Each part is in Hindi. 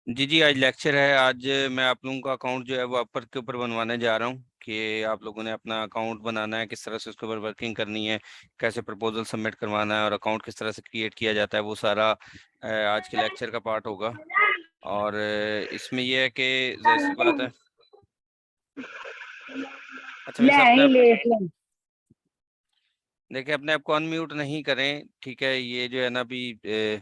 जी जी, आज लेक्चर है। आज मैं आप लोगों का अकाउंट जो है वो अपर के ऊपर बनवाने जा रहा हूँ कि आप लोगों ने अपना अकाउंट बनाना है, किस तरह से उसके ऊपर वर्किंग करनी है, कैसे प्रपोजल सबमिट करवाना है और अकाउंट किस तरह से क्रिएट किया जाता है, वो सारा आज के लेक्चर का पार्ट होगा। और इसमें यह है कि जाहिर सी बात है। अच्छा वैसे अपने आप देखिए, अपने आप को अनम्यूट नहीं करें, ठीक है। ये जो है ना अभी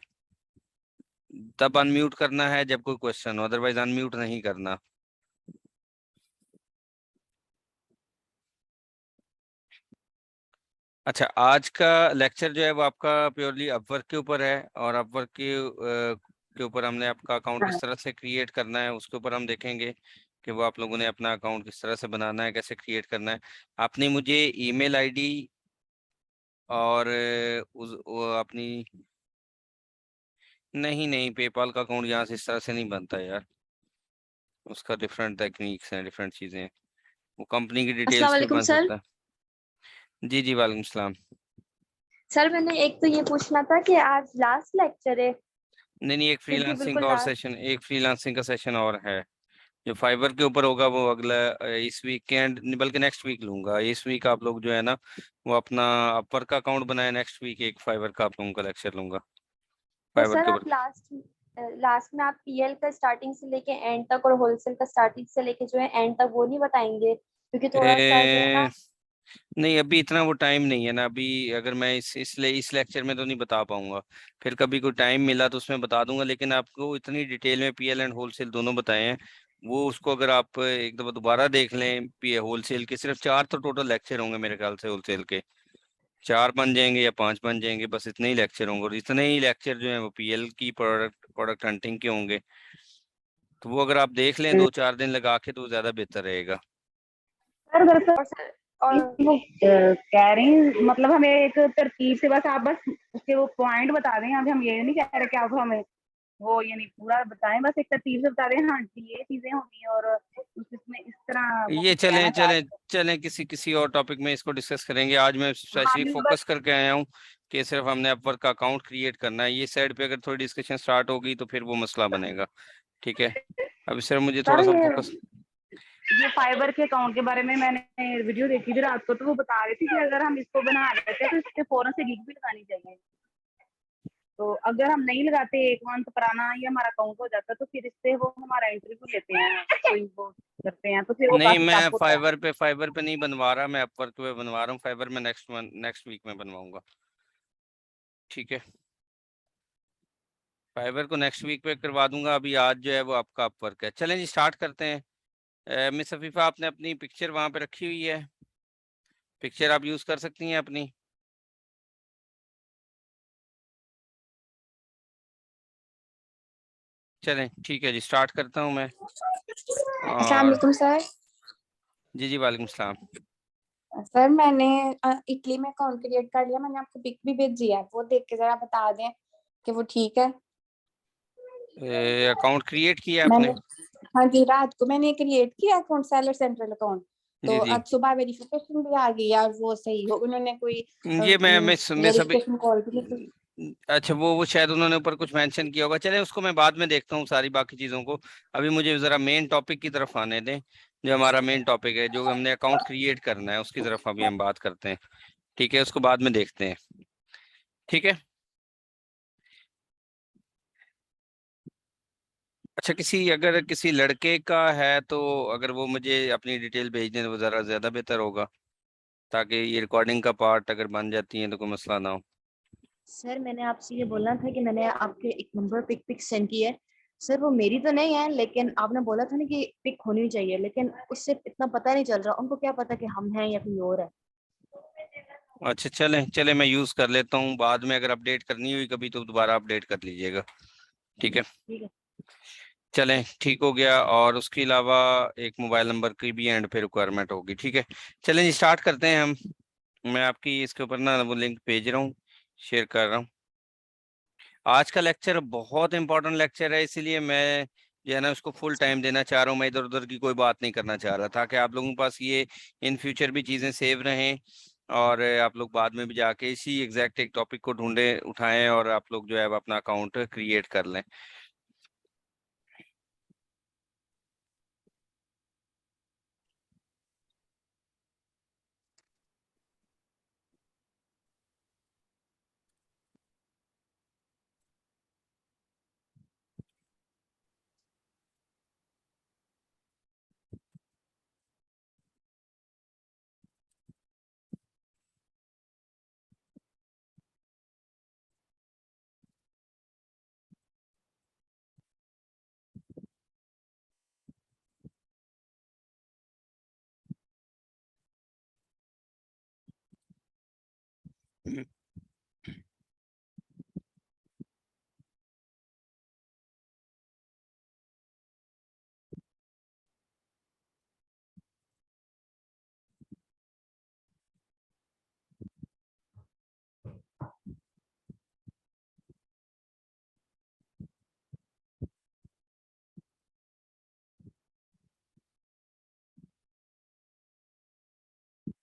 तब अनम्यूट करना है जब कोई क्वेश्चन हो, अदरवाइज अनम्यूट नहीं करना। अच्छा, आज का लेक्चर जो है वो आपका प्योरली अपवर्क के ऊपर है और अपवर्क के ऊपर हमने आपका अकाउंट किस तरह से क्रिएट करना है उसके ऊपर हम देखेंगे कि वो आप लोगों ने अपना अकाउंट किस तरह से बनाना है, कैसे क्रिएट करना है। आपने मुझे ईमेल आईडी और वो अपनी, नहीं नहीं, पेपाल का अकाउंट यहाँ से इस तरह से नहीं बनता यार। उसका डिफरेंट टेक्निक्स हैं, डिफरेंट चीज़ें हैं। वो कंपनी की अस्सलाम डिटेल्स पे वालेकुम बन सर। सकता है। जी जी, वालेकुम सलाम। सर मैंने एक तो ये पूछना था कि आज लास्ट लेक्चर है नहीं नहीं, एक क्योंकि फ्रीलांसिंग का बिल्कुल और लास्ट। सेशन, एक फ्रीलांसिंग का सेशन और है जो फाइबर के ऊपर होगा। वो अगला इस वीक के एंड, बल्कि नेक्स्ट वीक लूंगा। इस वीक आप लोग जो है ना वो अपना अपर का अकाउंट बनाए, नेक्स्ट वीक एक फाइबर का आप लोगों का लेक्चर लूंगा तो फाइबर सर के आप ऊपर। लास्ट में आप पीएल का स्टार्टिंग से लेके एंड तक और होलसेल का स्टार्टिंग से लेके जो है एंड तक वो नहीं बताएंगे क्योंकि थोड़ा सा जो है ए, ना। नहीं, अभी इतना वो टाइम नहीं है ना अभी। अगर मैं इस लेक्चर में तो नहीं बता पाऊंगा। फिर कभी कोई टाइम मिला तो उसमें बता दूंगा, लेकिन आपको इतनी डिटेल में पीएल एंड होलसेल दोनों बताए हैं। वो उसको अगर आप एक दफा दोबारा देख लें, पी होलसेल के सिर्फ 4 तो टोटल लेक्चर होंगे मेरे ख्याल से होलसेल के। 4 बन जाएंगे या 5 बन जाएंगे, बस इतने ही लेक्चर होंगे। और इतने ही लेक्चर जो है वो पीएल की प्रोडक्ट हंटिंग के होंगे। तो वो अगर आप देख लें 2-4 दिन लगा के तो ज्यादा बेहतर रहेगा। सर दरअसल और सर और वो कह रही हैं, मतलब हमें एक तरतीब से बस आप बस उसके वो पॉइंट बता दें। अभी हम ये नहीं कह रहे कि आप हमें वो यानी पूरा बताएं, बस एक तरतीब से बता दें। हाँ जी, ये चीजें होंगी और इसमें इस तरह वो ये कहना चलें चाह चलें रहे चलें, किसी किसी और टॉपिक में इसको डिस्कस करेंगे। आज मैं हैं। हाँ स्पेशली अभी फोकस बस करके आया हूँ कि सिर्फ हमने अपवर्क का अकाउंट क्रिएट करना है। ये साइड पे अगर थोड़ी डिस्कशन स्टार्ट होगी तो फिर वो मसला बनेगा, ठीक है। अभी सिर्फ मुझे थोड़ा सर सा फोकस। ये फाइबर के अकाउंट के बारे में मैंने वीडियो देखी थी रात को, तो वो बता रही थी कि अगर हम इसको बना लेते हैं तो इसके फौरन से गिग भी लगानी चाहिए। तो अगर हम नहीं लगाते, 1 मंथ पुराना ये हमारा अकाउंट हो जाता, तो फिर इससे वो हमारा इंटरव्यू लेते हैं, कोई वो करते हैं, तो फिर वो नहीं, काफी मैं टफ होता है। फाइबर पे नहीं बनवा रहा, मैं अपवर्क पे बनवा रहा हूँ। फाइबर में नेक्स्ट वीक में बनवाऊंगा, ठीक है। फाइबर को नेक्स्ट वीक पे करवा दूंगा। अभी आज जो है वो आपका अपवर्क है। चलें जी, स्टार्ट करते हैं। मिस अफीफा, आपने अपनी पिक्चर वहां पे रखी हुई है? पिक्चर आप यूज कर सकती हैं अपनी। चलें ठीक है जी, स्टार्ट करता हूँ मैं। अस्सलाम और वालेकुम सर। जी जी, वालेकुम सलाम। सर मैंने इटली में अकाउंट क्रिएट कर लिया, मैंने आपको पिक भी भेजी है, वो देख के जरा बता दें कि वो ठीक है। अकाउंट क्रिएट किया मैंने आपने? हाँ जी, रात को मैंने क्रिएट किया अकाउंट, सेलर सेंट्रल अकाउंट। तो जी जी। आज सुबह वेरिफिकेशन भी आ गई यार, वो सही हो, उन्होंने कोई ये मैं सभी, वेरिफिकेशन कॉल भी नहीं की। अच्छा वो शायद उन्होंने ऊपर कुछ मेंशन किया होगा। चलें उसको मैं बाद में देखता हूँ सारी बाकी चीज़ों को। अभी मुझे ज़रा मेन टॉपिक की तरफ आने दें। जो हमारा मेन टॉपिक है, जो हमने अकाउंट क्रिएट करना है, उसकी तरफ अभी हम बात करते हैं, ठीक है। उसको बाद में देखते हैं, ठीक है। अच्छा, अगर किसी लड़के का है तो अगर वो मुझे अपनी डिटेल भेज दें तो वो ज़रा ज़्यादा बेहतर होगा, ताकि ये रिकॉर्डिंग का पार्ट अगर बन जाती है तो कोई मसला ना हो। सर मैंने आपसे ये बोलना था कि मैंने आपके एक नंबर पिक पिक सेंड की है। सर वो मेरी तो नहीं है, लेकिन आपने बोला था ना कि पिक होनी चाहिए, लेकिन उससे इतना पता नहीं चल रहा, उनको क्या पता कि हम हैं या कोई और है। अच्छा, चलें चलें, मैं यूज़ कर लेता हूँ। बाद में अगर अपडेट करनी हुई कभी तो दोबारा अपडेट कर लीजिएगा, ठीक है। ठीक है। चलें, ठीक हो गया। और उसके अलावा एक मोबाइल नंबर की भी एंड पे रिक्वायरमेंट होगी, ठीक है। चलें जी, स्टार्ट करते हैं हम। मैं आपकी इसके ऊपर ना वो लिंक भेज रहा हूँ, शेयर कर रहा हूँ। आज का लेक्चर बहुत इंपॉर्टेंट लेक्चर है, इसीलिए मैं जो है ना उसको फुल टाइम देना चाह रहा हूँ। मैं इधर उधर की कोई बात नहीं करना चाह रहा, ताकि आप लोगों के पास ये इन फ्यूचर भी चीज़ें सेव रहें और आप लोग बाद में भी जाके इसी एग्जैक्ट एक टॉपिक को ढूंढें, उठाएं और आप लोग जो है वो अपना अकाउंट क्रिएट कर लें।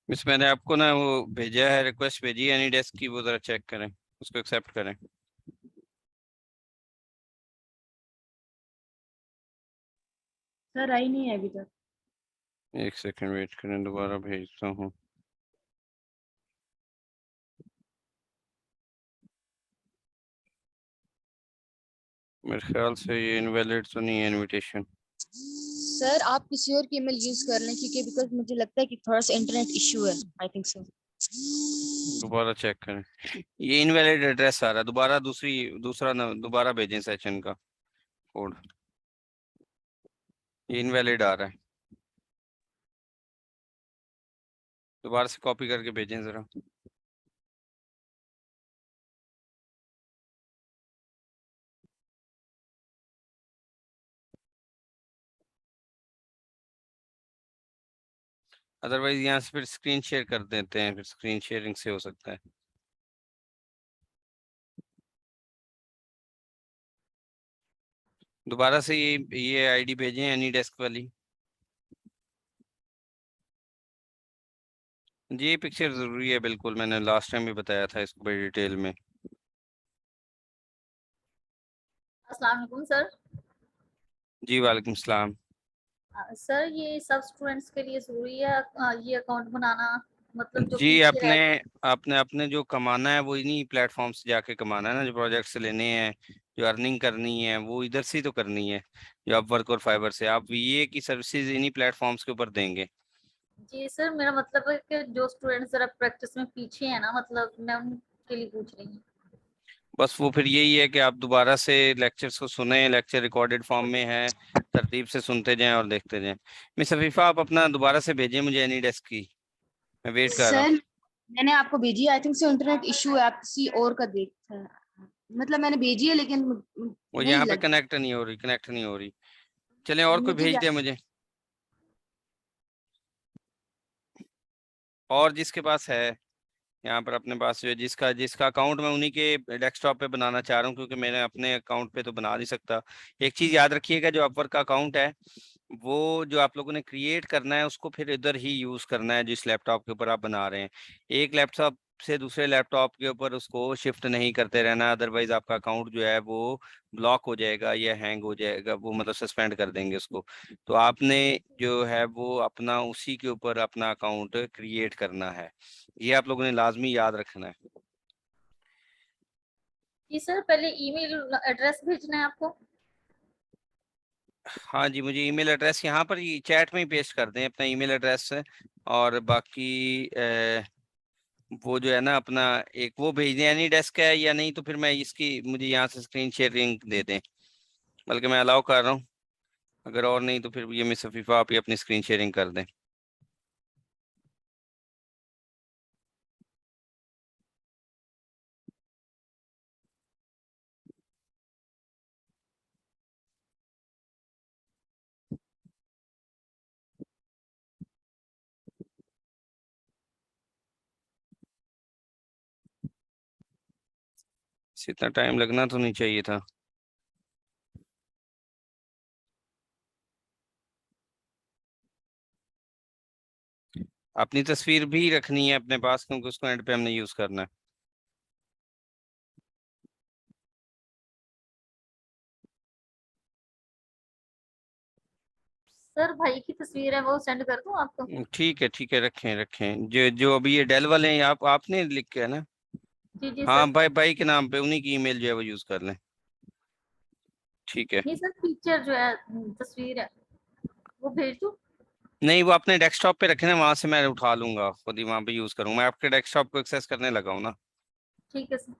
मिस मैंने आपको ना वो भेजा है, रिक्वेस्ट भेजी है एनी डेस्क की, वो जरा चेक करें, उसको एक्सेप्ट करें। सर आई नहीं है अभी तक। एक सेकंड वेट करें, दोबारा भेजता हूँ। मेरे ख्याल से ये इनवैलिड तो नहीं है इनविटेशन। सर आप किसी और की ईमेल यूज कर लें, क्योंकि बिकॉज मुझे लगता है कि थोड़ा सा इंटरनेट इशू है, आई थिंक सो। दोबारा चेक करें, ये इनवैलिड एड्रेस आ रहा है, दोबारा दूसरा दोबारा भेजें सेशन का कोड, ये इनवैलिड आ रहा है, दोबारा से कॉपी करके भेजें जरा। अदरवाइज यहाँ से फिर स्क्रीन शेयर कर देते हैं, फिर स्क्रीन शेयरिंग से हो सकता है। दोबारा से ये आईडी भेजें एनी डेस्क वाली। जी ये पिक्चर जरूरी है बिल्कुल, मैंने लास्ट टाइम भी बताया था इसको बड़ी डिटेल में। अस्सलाम वालेकुम सर। जी वालेकुम सलाम। सर ये सब स्टूडेंट्स के लिए जरूरी है ये अकाउंट बनाना, मतलब जो जी पीछे आपने रह आपने अपने जो कमाना है वो इन्हीं प्लेटफॉर्म से जाके कमाना है ना, जो प्रोजेक्ट्स लेने हैं, जो अर्निंग करनी है वो इधर से ही तो करनी है, जो अपवर्क और फाइवर से। आप ये की सर्विसेज इन्हीं प्लेटफॉर्म्स के ऊपर देंगे। जी सर, मेरा मतलब है कि जो स्टूडेंट्स जरा प्रैक्टिस में पीछे है ना, मतलब मैं उनके लिए पूछ रही हूँ। बस वो फिर यही है कि आप दोबारा से लेक्चर्स को सुने, लेक्चर रिकॉर्डेड फॉर्म में है, तरतीब से सुनते जाएं और देखते जाएं। मिस अफीफा आप अपना दोबारा से भेजें मुझे एनी डेस्क की, मैं वेट कर रहा हूँ। सर मैंने आपको भेजी, I think so internet issue है, आप किसी और का देख, मतलब मैंने भेजी है लेकिन वो नहीं यहाँ पे लग। कनेक्ट नहीं हो रही, कनेक्ट नहीं हो रही। चलें और कोई मुझे भेज दे मुझे, और जिसके पास है यहाँ पर अपने पास, जो जिसका जिसका अकाउंट मैं उन्हीं के डेस्कटॉप पे बनाना चाह रहा हूँ, क्योंकि मैंने अपने अकाउंट पे तो बना नहीं सकता। एक चीज याद रखिएगा, जो अपवर्क का अकाउंट है वो जो आप लोगों ने क्रिएट करना है उसको फिर इधर ही यूज करना है जिस लैपटॉप के ऊपर आप बना रहे हैं। एक लैपटॉप से दूसरे लैपटॉप के ऊपर उसको शिफ्ट नहीं करते रहना, अदरवाइज आपका अकाउंट जो है वो ब्लॉक हो जाएगा या हैंग हो जाएगा, वो मतलब सस्पेंड कर देंगे उसको। तो आपने जो है वो अपना उसी के ऊपर अपना अकाउंट क्रिएट करना है, ये आप लोगों ने लाजमी याद रखना है। जी सर, पहले ईमेल एड्रेस भेजना है आपको। हाँ जी, मुझे ईमेल एड्रेस यहाँ पर ही चैट में ही पेस्ट कर दें अपना ईमेल एड्रेस, और बाकी वो जो है ना अपना एक वो भेज दें एनी डेस्क है, या नहीं तो फिर मैं इसकी मुझे यहाँ से स्क्रीन शेयरिंग दे दें, बल्कि मैं अलाउ कर रहा हूँ। अगर और नहीं तो फिर ये मिस सफीफा आप ही अपनी स्क्रीन शेयरिंग कर दें। इतना टाइम लगना तो नहीं चाहिए था। अपनी तस्वीर भी रखनी है अपने पास, क्योंकि उसको एंड पे हमने यूज करना है। सर भाई की तस्वीर है, वो सेंड कर दूं आपको। ठीक है, रखें रखें, जो जो अभी ये डेल वाले हैं आप आपने लिख के है ना। जी जी हाँ सर। भाई, भाई के नाम पे उन्हीं की ईमेल जो है वो यूज कर लें। ठीक है। नहीं सर, पिक्चर जो है तस्वीर है, वो भेज दूं। नहीं वो अपने डेस्कटॉप पे रखे ना, वहां से मैं उठा लूंगा खुद ही, वहां पे यूज करूंगा, मैं आपके डेस्कटॉप को एक्सेस करने लगा हूँ ना। ठीक है सर।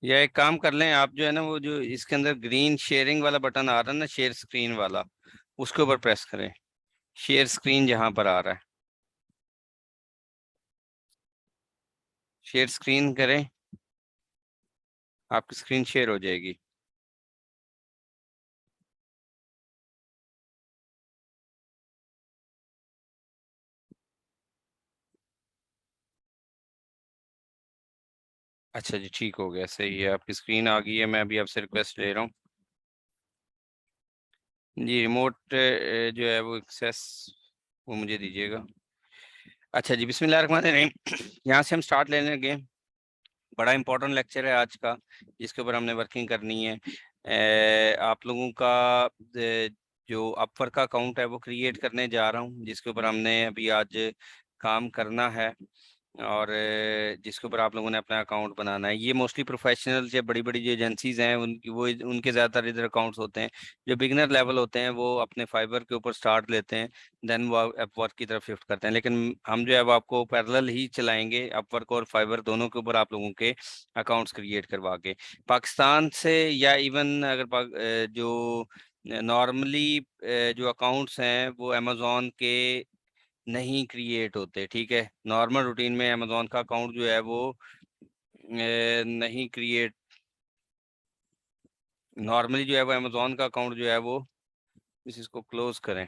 या एक काम कर लें आप, जो है ना वो जो इसके अंदर ग्रीन शेयरिंग वाला बटन आ रहा है ना, शेयर स्क्रीन वाला, उसके ऊपर प्रेस करें। शेयर स्क्रीन जहां पर आ रहा है, शेयर स्क्रीन करें, आपकी स्क्रीन शेयर हो जाएगी। अच्छा जी, ठीक हो गया, सही है, आपकी स्क्रीन आ गई है। मैं अभी आपसे रिक्वेस्ट ले रहा हूँ जी, रिमोट जो है वो एक्सेस वो मुझे दीजिएगा। अच्छा जी, बिस्मिल्लाहिर्रहमानिर्रहीम। यहाँ से हम स्टार्ट लेने लगे। बड़ा इंपॉर्टेंट लेक्चर है आज का, जिसके ऊपर हमने वर्किंग करनी है। आप लोगों का जो अपवर्क का अकाउंट है वो क्रिएट करने जा रहा हूँ, जिसके ऊपर हमने अभी आज काम करना है, और जिसके ऊपर आप लोगों ने अपना अकाउंट बनाना है। ये मोस्टली प्रोफेशनल या बड़ी बड़ी जो एजेंसीज हैं उनकी, वो उनके ज़्यादातर इधर अकाउंट्स होते हैं। जो बिगनर लेवल होते हैं वो अपने फाइबर के ऊपर स्टार्ट लेते हैं, देन वो अपवर्क की तरफ शिफ्ट करते हैं। लेकिन हम जो है वो आपको पैरेलल ही चलाएंगे, अपवर्क और फाइबर दोनों के ऊपर आप लोगों के अकाउंट्स क्रिएट करवा के। पाकिस्तान से या इवन अगर जो नॉर्मली जो अकाउंट्स हैं वो अमेजोन के नहीं क्रिएट होते, ठीक है। नॉर्मल रूटीन में अमेजोन का अकाउंट जो है वो नहीं क्रिएट, नॉर्मली जो है वो अमेजोन का अकाउंट जो है वो, इस इसको क्लोज करें।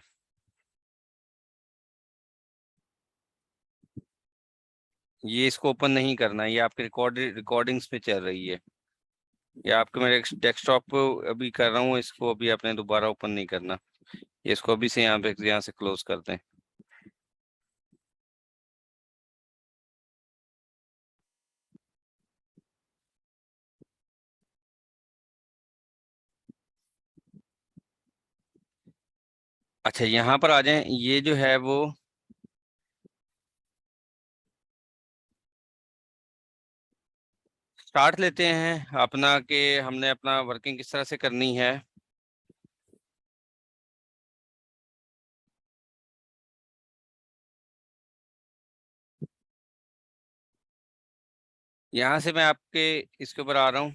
ये इसको ओपन नहीं करना, ये आपके रिकॉर्डिंग्स पे चल रही है। ये आपके मेरे डेस्कटॉप पे अभी कर रहा हूँ, इसको अभी आपने दोबारा ओपन नहीं करना। ये इसको अभी से यहाँ से क्लोज करते हैं। अच्छा, यहाँ पर आ जाएं। ये जो है वो स्टार्ट लेते हैं अपना, कि हमने अपना वर्किंग किस तरह से करनी है। यहाँ से मैं आपके इसके ऊपर आ रहा हूँ।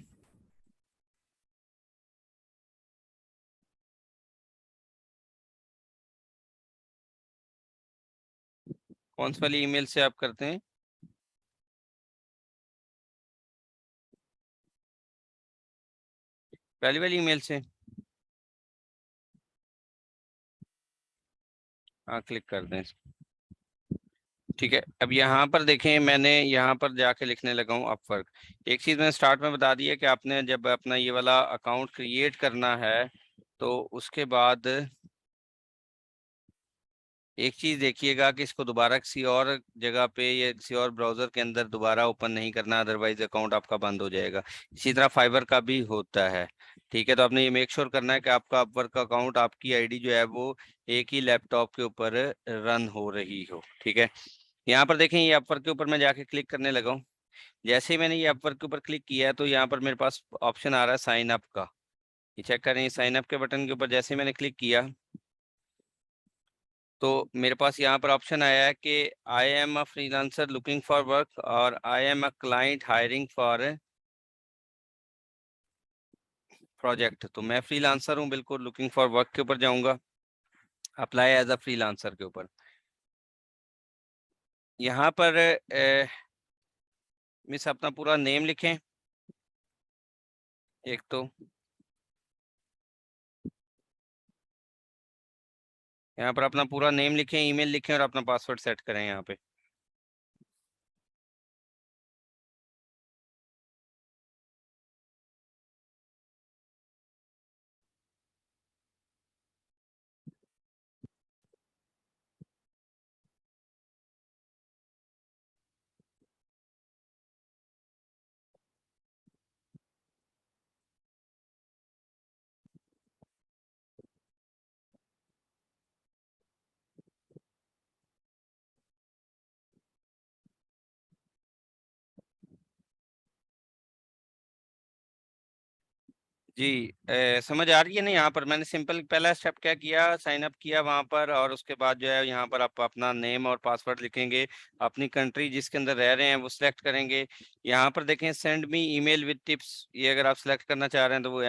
कौन सी वाली ईमेल से आप करते हैं? पहली वाली ईमेल से। हाँ, क्लिक कर दें। ठीक है, अब यहाँ पर देखें, मैंने यहाँ पर जाके लिखने लगा हूँ अपवर्क। एक चीज़ मैंने स्टार्ट में बता दी है कि आपने जब अपना ये वाला अकाउंट क्रिएट करना है तो उसके बाद एक चीज देखिएगा कि इसको दोबारा किसी और जगह पे या किसी और ब्राउजर के अंदर दोबारा ओपन नहीं करना, अदरवाइज अकाउंट आपका बंद हो जाएगा। इसी तरह फाइबर का भी होता है, ठीक है। तो आपने ये मेक श्योर करना है कि आपका अपवर्क अकाउंट, आपकी आईडी जो है वो एक ही लैपटॉप के ऊपर रन हो रही हो, ठीक है। यहाँ पर देखें, ये अपवर्क के ऊपर मैं जाके क्लिक करने लगा हूँ। जैसे ही मैंने ये अपवर्क के ऊपर क्लिक किया है तो यहाँ पर मेरे पास ऑप्शन आ रहा है साइन अप का। ये चेक करें, साइन अप के बटन के ऊपर जैसे ही मैंने क्लिक किया तो मेरे पास यहाँ पर ऑप्शन आया है कि I am a freelancer looking for work, और I am a client hiring for project. तो मैं फ्रीलांसर हूँ, बिल्कुल लुकिंग फॉर वर्क के ऊपर जाऊंगा, अप्लाई एज अ फ्रीलांसर के ऊपर। यहाँ पर मिस अपना पूरा नेम लिखें एक तो, यहाँ पर अपना पूरा नेम लिखें, ईमेल लिखें और अपना पासवर्ड सेट करें यहाँ पे। जी समझ आ रही है ना। यहाँ पर मैंने सिंपल पहला स्टेप क्या किया, साइन अप किया वहाँ पर, और उसके बाद जो है यहाँ पर आप अपना नेम और पासवर्ड लिखेंगे, अपनी कंट्री जिसके अंदर रह रहे हैं वो सिलेक्ट करेंगे। यहाँ पर देखें send me email with tips, ये अगर आप सिलेक्ट करना चाह रहे हैं तो वो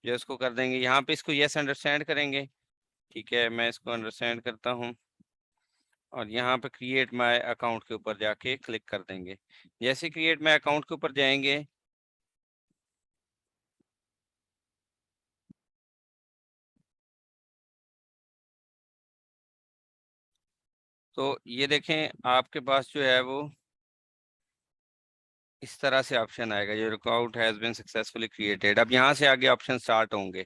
जो इसको कर देंगे। यहाँ पे इसको यस अंडरस्टैंड करेंगे। ठीक है, मैं इसको अंडरस्टैंड करता हूँ, और यहाँ पे क्रिएट माय अकाउंट के ऊपर जाके क्लिक कर देंगे। जैसे क्रिएट माय अकाउंट के ऊपर जाएंगे, तो ये देखें आपके पास जो है वो इस तरह से ऑप्शन आएगा, your account has been successfully created. अब यहाँ से आगे ऑप्शन स्टार्ट होंगे।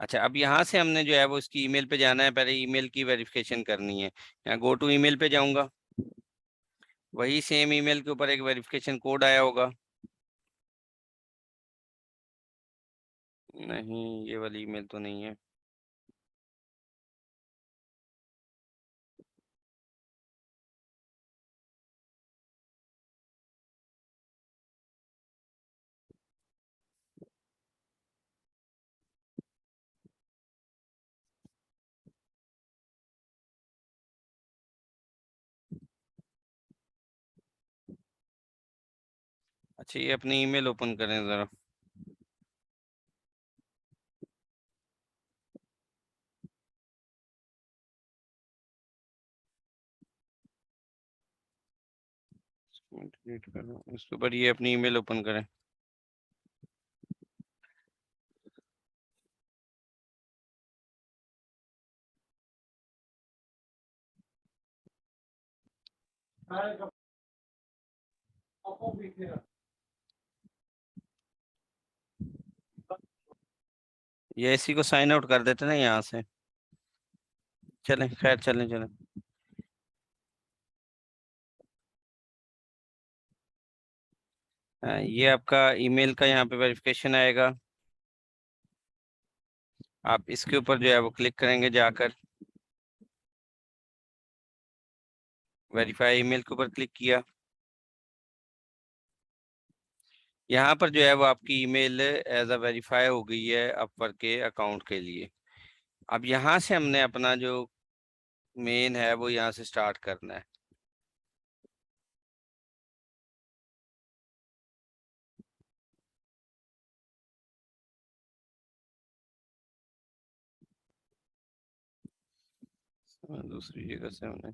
अच्छा, अब यहाँ से हमने जो है वो इसकी ईमेल पे जाना है, पहले ईमेल की वेरिफिकेशन करनी है। यहाँ गो टू ईमेल पे जाऊंगा, वही सेम ईमेल के ऊपर एक वेरिफिकेशन कोड आया होगा। नहीं, ये वाली ईमेल तो नहीं है। अच्छा, ये अपनी ईमेल ओपन करें जरा। डिलीट कर दो, इसके ऊपर ये अपनी ईमेल ओपन करें। ये इसी को साइन आउट कर देते ना यहाँ से। चलें, खैर चलें चलें। ये आपका ईमेल का यहाँ पे वेरिफिकेशन आएगा। आप इसके ऊपर जो है वो क्लिक करेंगे जाकर, वेरीफाई ईमेल के ऊपर क्लिक किया। यहाँ पर जो है वो आपकी ईमेल एज अ वेरीफाई हो गई है अपवर्क के अकाउंट के लिए। अब यहाँ से हमने अपना जो मेन है वो यहाँ से स्टार्ट करना है। दूसरी जगह से हमने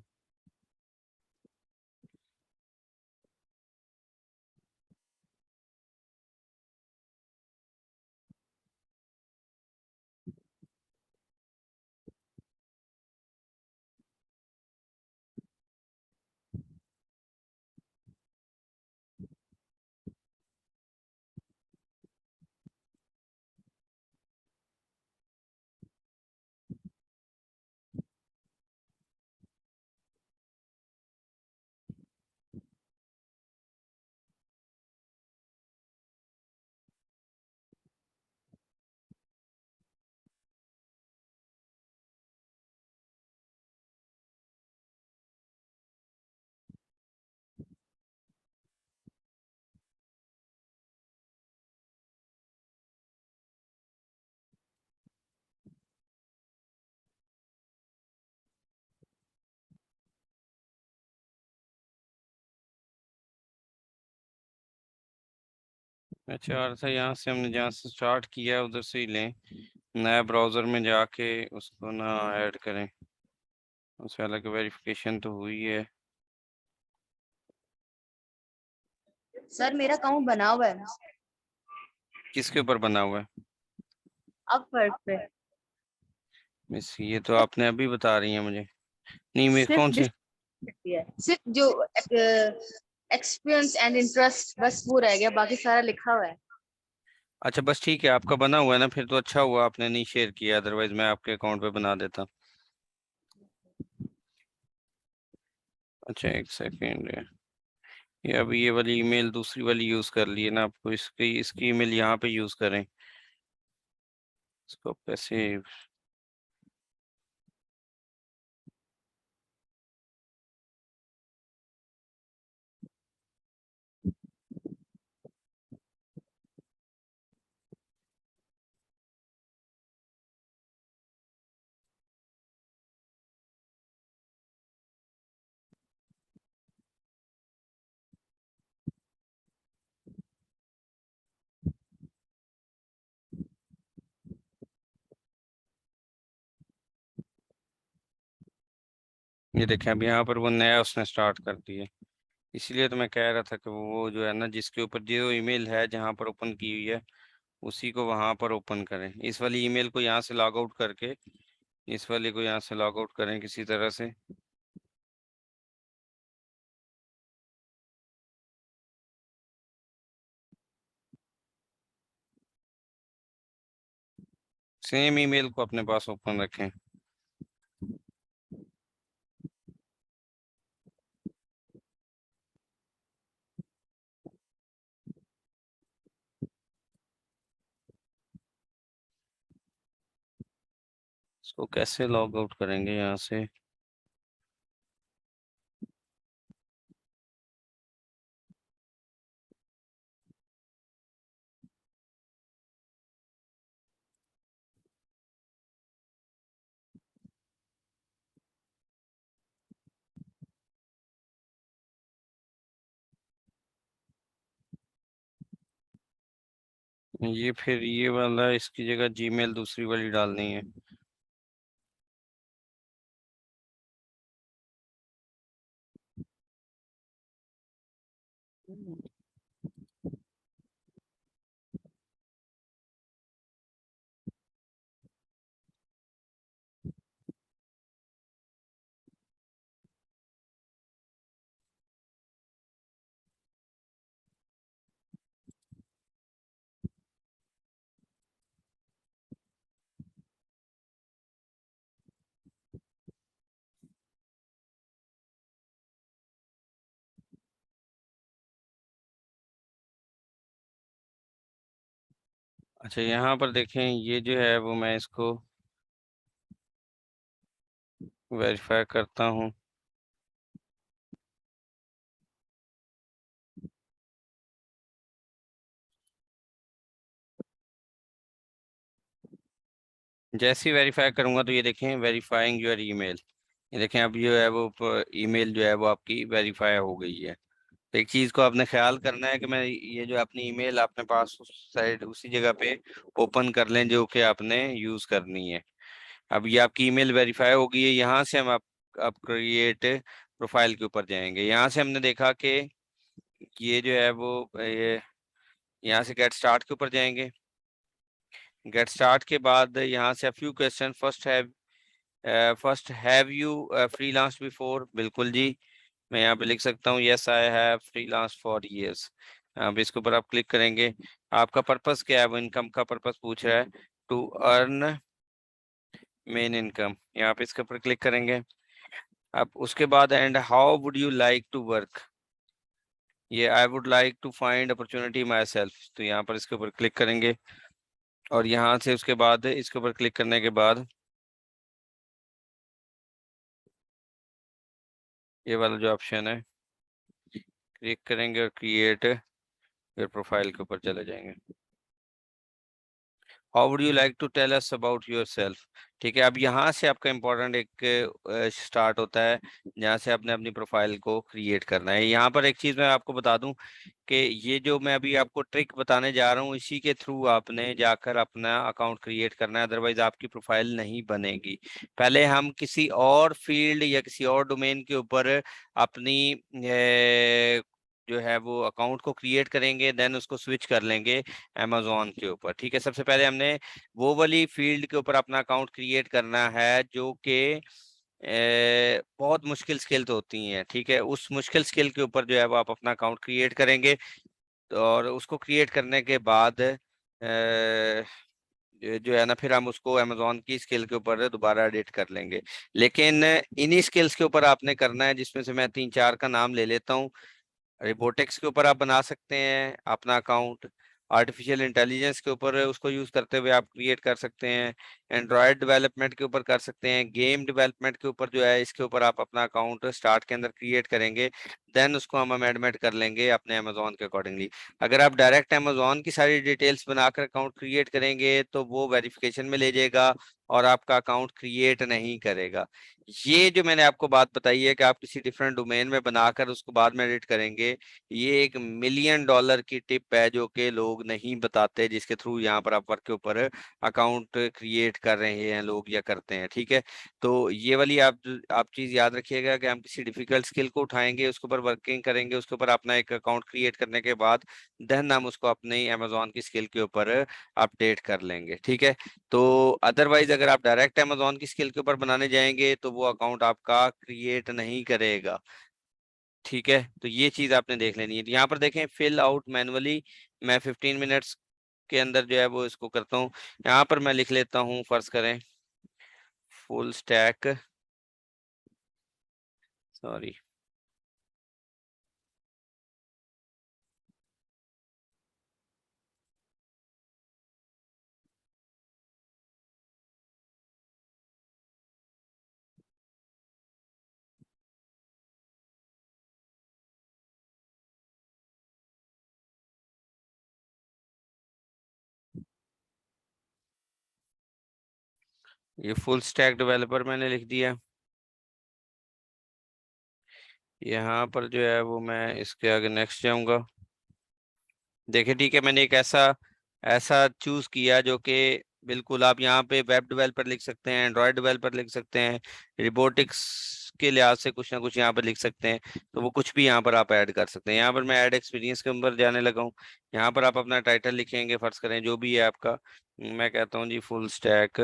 अच्छा, और था यहाँ से हमने जहाँ से स्टार्ट किया है उधर से ही लें। नया ब्राउजर में जाके उसको ना ऐड करें, उससे हालांकि वेरिफिकेशन तो हुई है। सर मेरा अकाउंट बना हुआ है किसके ऊपर बना हुआ है? अपवर्क पे। मिस, ये तो आपने अभी बता रही है मुझे। नहीं, मैं सिर्फ कौन सी? सिर्फ जो एक्सपीरियंस एंड इंटरेस्ट बस वो रह गया, बाकी सारा लिखा हुआ है। अच्छा बस ठीक है, आपका बना हुआ है ना, फिर तो अच्छा हुआ आपने नहीं शेयर किया, अदरवाइज मैं आपके अकाउंट पे बना देता। अच्छा, एक सेकेंड है। ये अभी ये वाली ईमेल दूसरी वाली यूज कर ली है ना, आपको इसकी इसकी ईमेल यहाँ पे यूज करें। इसको कैसे? ये देखें अब यहाँ पर वो नया उसने स्टार्ट कर दिया। इसलिए तो मैं कह रहा था कि वो जो है ना, जिसके ऊपर जो ईमेल है जहाँ पर ओपन की हुई है उसी को वहां पर ओपन करें। इस वाली ईमेल को यहाँ से लॉग आउट करके इस वाले को यहाँ से लॉग आउट करें किसी तरह से। सेम ईमेल को अपने पास ओपन रखें। इसको कैसे लॉग आउट करेंगे यहाँ से? ये फिर ये वाला, इसकी जगह जीमेल दूसरी वाली डालनी है। अच्छा यहाँ पर देखें, ये जो है वो मैं इसको वेरीफाई करता हूँ। जैसे ही वेरीफाई करूंगा तो ये देखें वेरीफाइंग योर ईमेल। ये देखें अब जो है वो ईमेल जो है वो आपकी वेरीफाई हो गई है। तो एक चीज को आपने ख्याल करना है कि मैं ये जो अपनी ईमेल अपने पास उस साइड उसी जगह पे ओपन कर लें जो कि आपने यूज करनी है। अब ये आपकी ईमेल वेरीफाई हो गई है। यहाँ से हम आप क्रिएट प्रोफाइल के ऊपर जाएंगे। यहाँ से हमने देखा कि ये जो है वो ये यहाँ से गेट स्टार्ट के ऊपर जाएंगे। गेट स्टार्ट के बाद यहाँ से few question. First have you freelance before? बिल्कुल जी, मैं यहाँ पे लिख सकता हूँ yes I have freelance for years. अब इसके ऊपर आप क्लिक करेंगे। आपका पर्पस क्या है? वो इनकम का पर्पस पूछ रहा है, टू अर्न मेन इनकम। यहाँ पे इसके ऊपर क्लिक करेंगे। अब उसके बाद and how would you like to work? ये I would like to find opportunity myself. तो यहाँ पर इसके ऊपर क्लिक करेंगे और यहाँ से उसके बाद इसके ऊपर क्लिक करने के बाद ये वाला जो ऑप्शन है क्लिक करेंगे और क्रिएट योर प्रोफाइल के ऊपर चले जाएंगे। How would you like to tell us about yourself? ठीक है, अब यहाँ से आपका इम्पोर्टेंट एक स्टार्ट होता है जहाँ से आपने अपनी प्रोफाइल को क्रिएट करना है। यहाँ पर एक चीज़ मैं आपको बता दूं कि ये जो मैं अभी आपको ट्रिक बताने जा रहा हूँ इसी के थ्रू आपने जाकर अपना अकाउंट क्रिएट करना है, अदरवाइज आपकी प्रोफाइल नहीं बनेगी। पहले हम किसी और फील्ड या किसी और डोमेन के ऊपर अपनी जो है वो अकाउंट को क्रिएट करेंगे, देन उसको स्विच कर लेंगे अमेजोन के ऊपर। ठीक है, सबसे पहले हमने वो वाली फील्ड के ऊपर अपना अकाउंट क्रिएट करना है जो कि बहुत मुश्किल स्किल तो होती हैं। ठीक है, उस मुश्किल स्किल के ऊपर जो है वो आप अपना अकाउंट क्रिएट करेंगे और उसको क्रिएट करने के बाद जो है ना फिर हम उसको अमेजोन की स्किल के ऊपर दोबारा एडिट कर लेंगे। लेकिन इन्हीं स्किल्स के ऊपर आपने करना है, जिसमें से मैं 3-4 का नाम ले लेता हूँ। रिबोटिक्स के ऊपर आप बना सकते हैं अपना अकाउंट। आर्टिफिशियल इंटेलिजेंस के ऊपर उसको यूज करते हुए आप क्रिएट कर सकते हैं। एंड्रॉयड डेवलपमेंट के ऊपर कर सकते हैं। गेम डेवलपमेंट के ऊपर जो है इसके ऊपर आप अपना अकाउंट स्टार्ट के अंदर क्रिएट करेंगे, देन उसको हम अमेंडमेंट कर लेंगे अपने अमेजोन के अकॉर्डिंगली। अगर आप डायरेक्ट अमेजोन की सारी डिटेल्स बनाकर अकाउंट क्रिएट करेंगे तो वो वेरिफिकेशन में ले जाएगा और आपका अकाउंट क्रिएट नहीं करेगा। ये जो मैंने आपको बात बताई है कि आप किसी डिफरेंट डोमेन में बनाकर उसको बाद में एडिट करेंगे, ये एक $1,000,000 की टिप है जो कि लोग नहीं बताते, जिसके थ्रू यहाँ पर आप वर्क के ऊपर अकाउंट क्रिएट कर रहे हैं लोग या करते हैं, ठीक है। तो ये वाली आप चीज याद रखिएगा कि हम किसी डिफिकल्ट स्किल को उठाएंगे, उसके ऊपर वर्किंग करेंगे, उसके ऊपर अपना एक अकाउंट क्रिएट करने के बाद देन हम उसको अपनी अमेजोन की स्किल के ऊपर अपडेट कर लेंगे, ठीक है। तो अदरवाइज अगर आप डायरेक्ट अमेजोन की स्किल के ऊपर बनाने जाएंगे तो वो अकाउंट आपका क्रिएट नहीं करेगा, ठीक है। तो ये चीज आपने देख लेनी है। तो यहाँ पर देखें फिल आउट मैनुअली, मैं 15 मिनट्स के अंदर जो है वो इसको करता हूँ। यहाँ पर मैं लिख लेता हूँ, फर्ज करें फुल स्टैक, सॉरी ये फुल स्टैक डेवलपर मैंने लिख दिया। यहाँ पर जो है वो मैं इसके आगे नेक्स्ट जाऊंगा। देखिए ठीक है, मैंने एक ऐसा ऐसा चूज किया जो कि बिल्कुल आप यहाँ पे वेब डेवलपर लिख सकते हैं, एंड्रॉयड डेवलपर लिख सकते हैं, रिबोटिक्स के लिहाज से कुछ ना कुछ यहाँ पर लिख सकते हैं। तो वो कुछ भी यहाँ पर आप ऐड कर सकते हैं। यहाँ पर मैं ऐड एक्सपीरियंस के ऊपर जाने लगा हूँ। यहाँ पर आप अपना टाइटल लिखेंगे, फर्ज करें जो भी है आपका, मैं कहता हूँ जी फुल स्टैक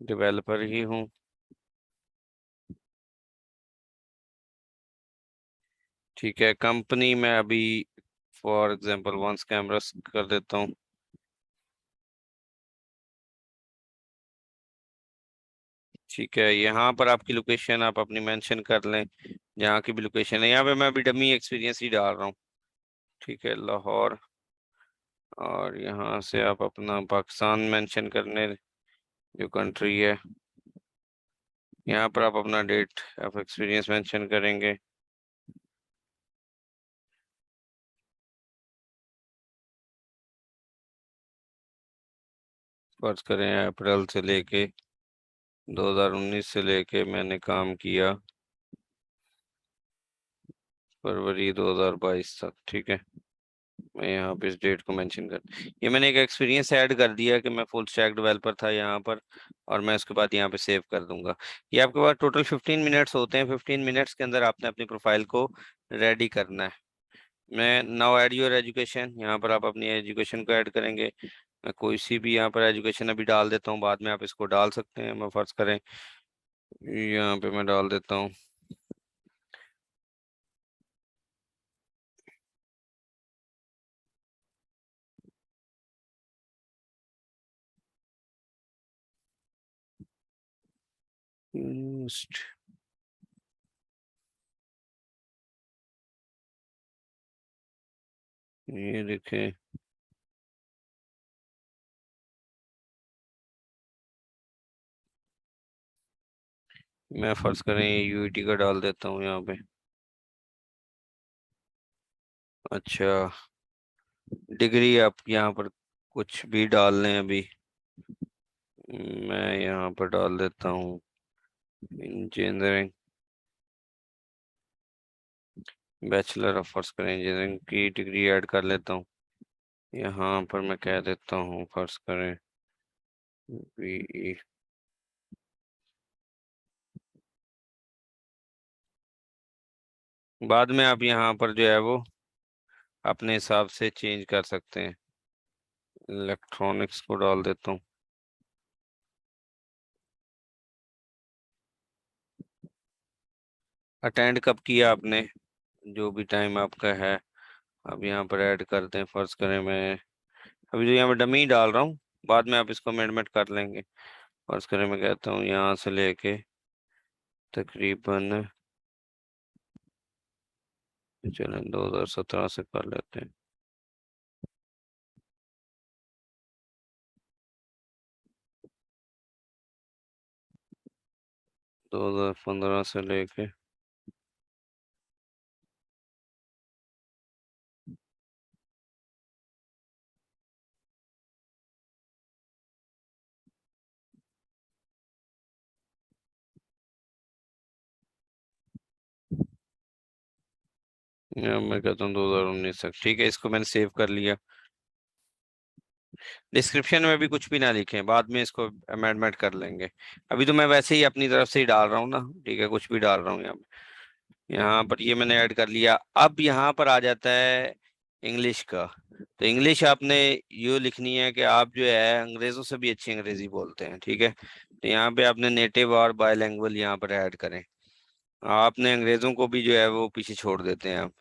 डेवलपर ही हूँ, ठीक है। कंपनी मैं अभी फॉर एग्जांपल वंस कैमरास कर देता हूँ, ठीक है। यहाँ पर आपकी लोकेशन आप अपनी मेंशन कर लें, जहाँ की भी लोकेशन है। यहाँ पे मैं अभी डमी एक्सपीरियंस ही डाल रहा हूँ, ठीक है, लाहौर। और यहाँ से आप अपना पाकिस्तान मेंशन करने, जो कंट्री है। यहाँ पर आप अपना डेट ऑफ एक्सपीरियंस मेंशन करेंगे, फर्ज करें अप्रैल से लेके 2019 से लेके मैंने काम किया फरवरी 2022 तक, ठीक है। मैं यहाँ पे इस डेट को मेंशन कर, ये मैंने एक एक्सपीरियंस ऐड कर दिया कि मैं फुल स्टैक डेवलपर था यहाँ पर। और मैं उसके बाद यहाँ पे सेव कर दूंगा। ये आपके पास टोटल 15 मिनट्स होते हैं। 15 मिनट्स के अंदर आपने अपनी प्रोफाइल को रेडी करना है। मैं नाउ ऐड योर एजुकेशन, यहाँ पर आप अपनी एजुकेशन को ऐड करेंगे। मैं कोई सी भी यहाँ पर एजुकेशन अभी डाल देता हूँ, बाद में आप इसको डाल सकते हैं। मैं फर्ज करें यहाँ पे मैं डाल देता हूँ ये देखें, मैं फर्ज करें यूईटी का डाल देता हूँ यहाँ पे। अच्छा, डिग्री आप यहाँ पर कुछ भी डाल लें अभी। मैं यहाँ पर डाल देता हूँ इंजीनियरिंग, बैचलर ऑफ, फर्ज करें इंजीनियरिंग की डिग्री ऐड कर लेता हूँ। यहाँ पर मैं कह देता हूँ फर्ज करें बीई। बाद में आप यहाँ पर जो है वो अपने हिसाब से चेंज कर सकते हैं। इलेक्ट्रॉनिक्स को डाल देता हूँ। अटेंड कब किया आपने, जो भी टाइम आपका है। अब यहाँ पर ऐड करते हैं, फर्ज करें मैं अभी जो यहाँ पर डमी डाल रहा हूँ, बाद में आप इसको अमेंडमेंट कर लेंगे। फर्ज करें मैं कहता हूँ यहाँ से लेके तकरीबन, चलें 2017 से कर लेते हैं। 2015 से लेके मैं कहता हूँ 2019 तक, ठीक है। इसको मैंने सेव कर लिया। डिस्क्रिप्शन में भी कुछ भी ना लिखें, बाद में इसको अमेंडमेंट कर लेंगे। अभी तो मैं वैसे ही अपनी तरफ से ही डाल रहा हूँ ना, ठीक है, कुछ भी डाल रहा हूँ यहाँ पे। यहाँ पर ये मैंने ऐड कर लिया। अब यहाँ पर आ जाता है इंग्लिश का। तो इंग्लिश आपने ये लिखनी है कि आप जो है अंग्रेजों से भी अच्छी अंग्रेजी बोलते हैं, ठीक है। तो यहाँ पे आपने नेटिव और बायलैंग्वेज यहाँ पर ऐड करें। आपने अंग्रेजों को भी जो है वो पीछे छोड़ देते हैं आप।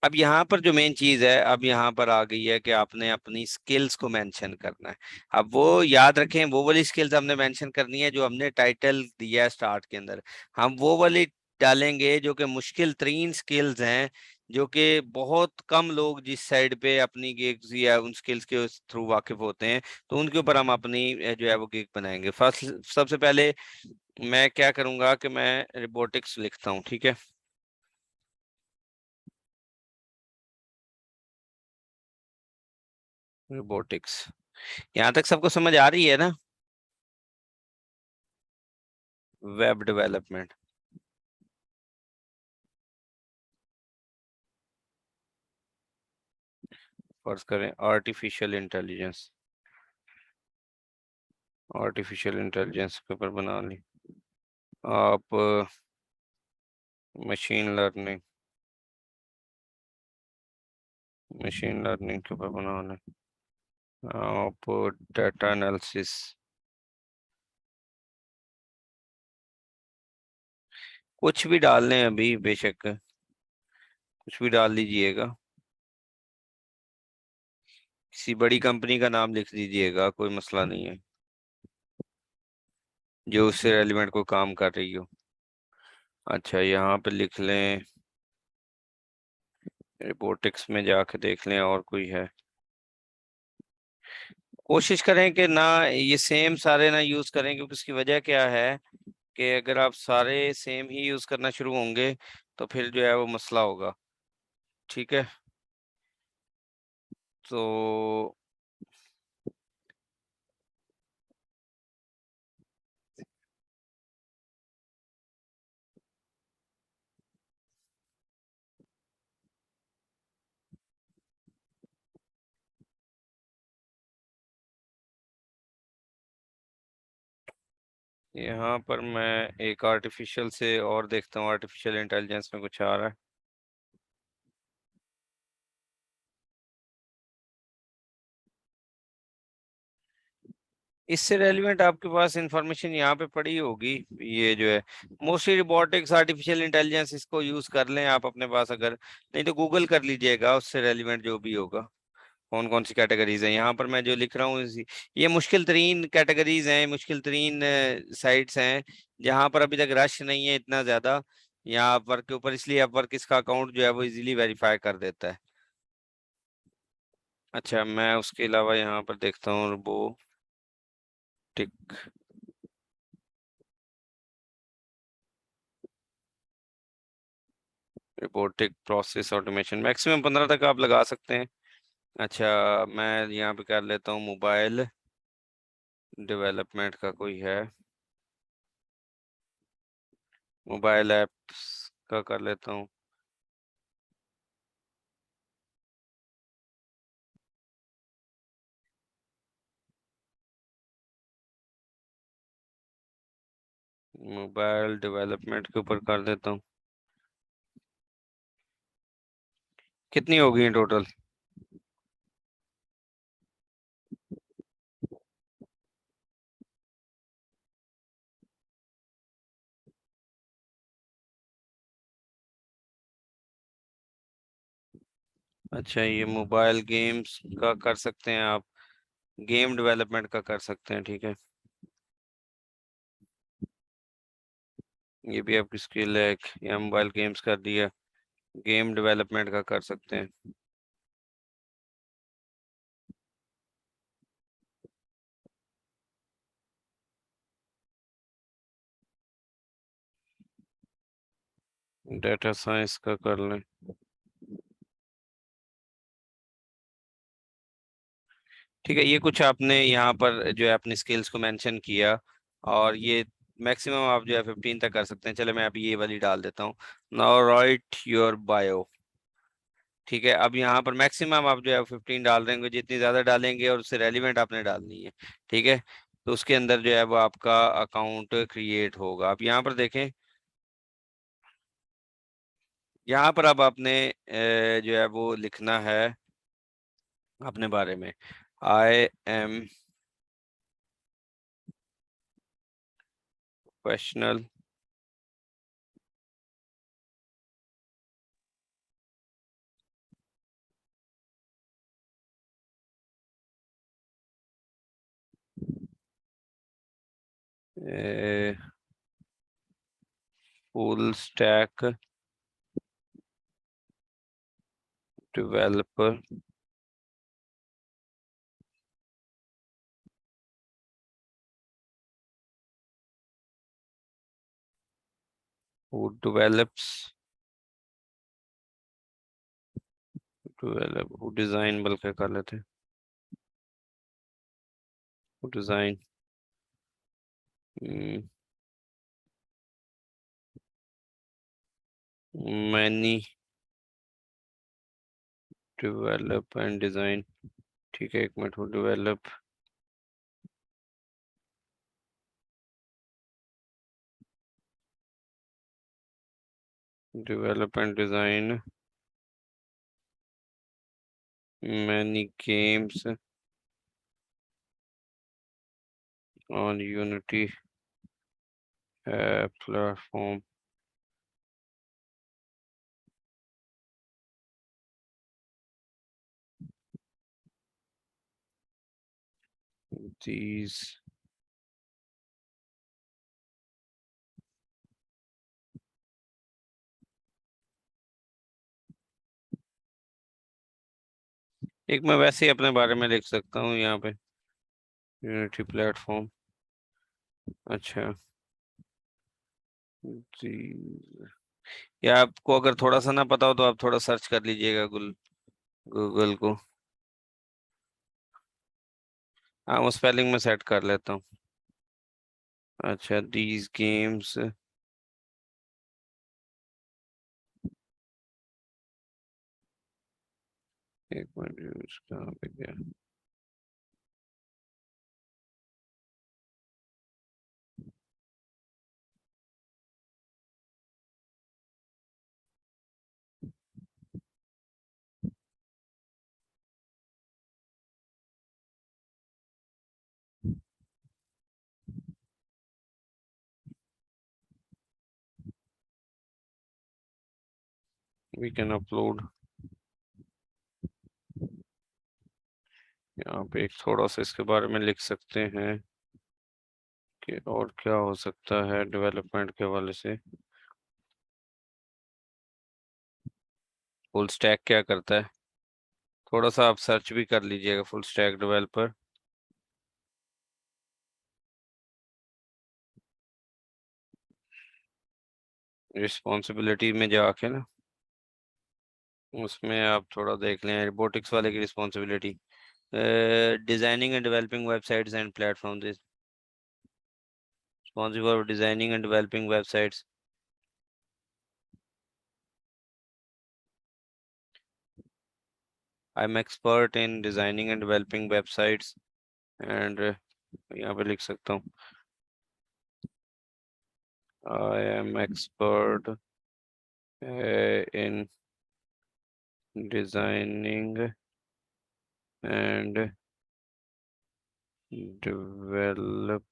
अब यहाँ पर जो मेन चीज है, अब यहाँ पर आ गई है कि आपने अपनी स्किल्स को मेंशन करना है। अब वो याद रखें, वो वाली स्किल्स हमने मेंशन करनी है जो हमने टाइटल दिया है स्टार्ट के अंदर। हम वो वाली डालेंगे जो कि मुश्किल तरीन स्किल्स हैं, जो कि बहुत कम लोग जिस साइड पे अपनी गिग्स या उन स्किल्स के थ्रू वाकिफ होते हैं, तो उनके ऊपर हम अपनी जो है वो गिग बनाएंगे। फर्स्ट सबसे पहले मैं क्या करूंगा कि मैं रोबोटिक्स लिखता हूँ, ठीक है। रोबोटिक्स, यहाँ तक सबको समझ आ रही है ना। वेब डेवलपमेंट, फर्ज करें आर्टिफिशियल इंटेलिजेंस, आर्टिफिशियल इंटेलिजेंस के ऊपर बना ली आप। मशीन लर्निंग, मशीन लर्निंग के ऊपर बना लें आप। डाटा एनालिसिस, कुछ भी डाल लें अभी, बेशक कुछ भी डाल लीजिएगा। किसी बड़ी कंपनी का नाम लिख दीजिएगा, कोई मसला नहीं है, जो उससे रेलिवेंट कोई काम कर रही हो। अच्छा, यहाँ पे लिख लें, रोबोटिक्स में जाके देख लें और कोई है। कोशिश करें कि ना ये सेम सारे ना यूज करें, क्योंकि उसकी वजह क्या है कि अगर आप सारे सेम ही यूज करना शुरू होंगे तो फिर जो है वो मसला होगा, ठीक है। तो यहाँ पर मैं एक आर्टिफिशियल से और देखता हूँ, आर्टिफिशियल इंटेलिजेंस में कुछ आ रहा है। इससे रेलिवेंट आपके पास इंफॉर्मेशन यहाँ पे पड़ी होगी, ये जो है मोस्टली रोबोटिक्स आर्टिफिशियल इंटेलिजेंस, इसको यूज कर लें आप अपने पास। अगर नहीं तो गूगल कर लीजिएगा, उससे रेलिवेंट जो भी होगा। कौन कौन सी कैटेगरीज हैं यहाँ पर मैं जो लिख रहा हूँ, ये मुश्किल तरीन कैटेगरीज हैं, मुश्किल तरीन साइट्स हैं जहाँ पर अभी तक रश नहीं है इतना ज्यादा यहाँ अपवर्क के ऊपर, इसलिए अपवर्क इसका अकाउंट जो है वो इजीली वेरीफाई कर देता है। अच्छा, मैं उसके अलावा यहाँ पर देखता हूँ robotic, robotic process automation, maximum 15 तक आप लगा सकते हैं। अच्छा, मैं यहाँ पे कर लेता हूँ मोबाइल डेवलपमेंट का कोई है, मोबाइल एप्स का कर लेता हूँ। मोबाइल डेवलपमेंट के ऊपर कर देता हूँ। कितनी होगी टोटल? अच्छा, ये मोबाइल गेम्स का कर सकते हैं आप, गेम डेवलपमेंट का कर सकते हैं, ठीक है। ये भी आपकी स्किल है एक, या मोबाइल गेम्स कर दिया, गेम डेवलपमेंट का कर सकते हैं। डेटा साइंस का कर लें। ठीक है, ये कुछ आपने यहाँ पर जो है अपनी स्किल्स को मेंशन किया, और ये मैक्सिमम आप जो है 15 तक कर सकते हैं। चलो मैं अभी ये वाली डाल देता हूँ, नाउ राइट योर बायो। ठीक है, अब यहाँ पर मैक्सिमम आप जो है 15 डाल देंगे, जितनी ज्यादा डालेंगे और उससे रेलिवेंट आपने डालनी है। ठीक है, तो उसके अंदर जो है वो आपका अकाउंट क्रिएट होगा। आप यहाँ पर देखें, यहाँ पर अब आपने जो है वो लिखना है अपने बारे में। I am professional full stack developer who who design, बल्कि कर लेते हैं who design many develop and design। ठीक है, एक minute, who develop and design many games on Unity platform। These एक मैं वैसे ही अपने बारे में लिख सकता हूँ यहाँ पे, यूनिटी प्लेटफॉर्म। अच्छा जी, या आपको अगर थोड़ा सा ना पता हो तो आप थोड़ा सर्च कर लीजिएगा गूगल को। हाँ, वो स्पेलिंग में सेट कर लेता हूँ। अच्छा, दीज गेम्स, एक मिनट, कहाँ पे गया? We can upload. यहाँ पे एक थोड़ा सा इसके बारे में लिख सकते हैं कि और क्या हो सकता है डेवलपमेंट के हवाले से। फुल स्टैक क्या करता है, थोड़ा सा आप सर्च भी कर लीजिएगा, फुल स्टैक डेवलपर। रिस्पॉन्सिबिलिटी में जाके ना, उसमें आप थोड़ा देख लें रोबोटिक्स वाले की responsibility. Designing and developing websites and platforms, responsible for designing and developing websites। I'm expert in designing and developing websites and यहाँ पे लिख सकता हूँ I am expert in designing and development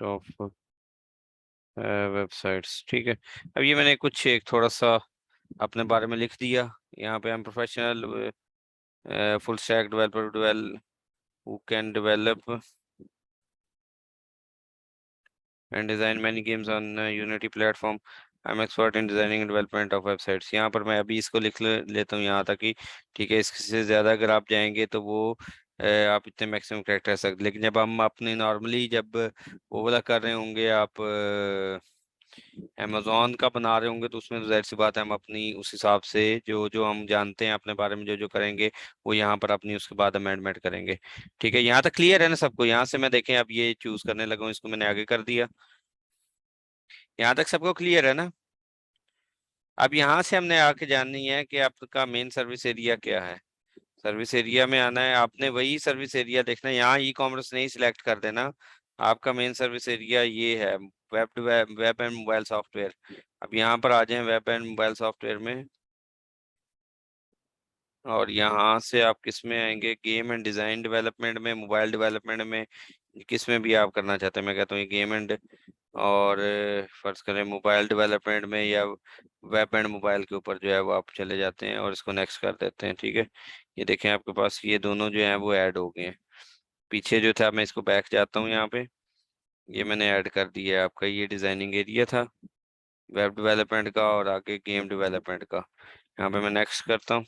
of websites. ठीक है, अब ये मैंने कुछ एक थोड़ा सा अपने बारे में लिख दिया। यहाँ पे हम professional full stack developer who can develop and design many games on Unity platform। I'm expert in designing and development of websites। यहाँ पर मैं अभी इसको लेता हूँ यहाँ तक कि ठीक है, इससे ज़्यादा अगर आप जाएंगे तो वो आप इतने मैक्सिमम करेक्टर सकते, लेकिन जब हम अपने नॉर्मली जब वो वाला कर रहे होंगे, आप अमेजोन का बना रहे होंगे, तो उसमें तो जाहिर सी बात है हम अपनी उस हिसाब से जो जो हम जानते हैं अपने बारे में जो जो करेंगे वो यहाँ पर अपनी उसके बाद अमेंडमेंट करेंगे। ठीक है, यहाँ तक क्लियर है ना सबको? यहाँ से मैं देखें अब ये चूज करने लगा हूँ, इसको मैंने आगे कर दिया। यहाँ तक सबको क्लियर है ना? अब यहाँ से हमने आके जाननी है कि आपका मेन सर्विस एरिया क्या है। सर्विस एरिया में आना है, आपने वही सर्विस एरिया देखना है, यहाँ ई कॉमर्स नहीं सिलेक्ट कर देना। आपका मेन सर्विस एरिया ये है, वेब एंड मोबाइल सॉफ्टवेयर। अब यहाँ पर आ जाएं वेब एंड मोबाइल सॉफ्टवेयर में, और यहाँ से आप किस में आएंगे, गेम एंड डिजाइन डेवलपमेंट में, मोबाइल डेवलपमेंट में, किस में भी आप करना चाहते हैं। मैं कहता हूँ ये गेम एंड, और फर्ज करें मोबाइल डेवलपमेंट में या वेब एंड मोबाइल के ऊपर जो है वो आप चले जाते हैं और इसको नेक्स्ट कर देते हैं। ठीक है, ये देखें आपके पास ये दोनों जो हैं वो ऐड हो गए हैं। पीछे जो था, मैं इसको बैक जाता हूँ, यहाँ पे ये मैंने ऐड कर दिया है। आपका ये डिजाइनिंग एरिया था वेब डेवलपमेंट का, और आगे गेम डेवलपमेंट का। यहाँ पे मैं नेक्स्ट करता हूँ।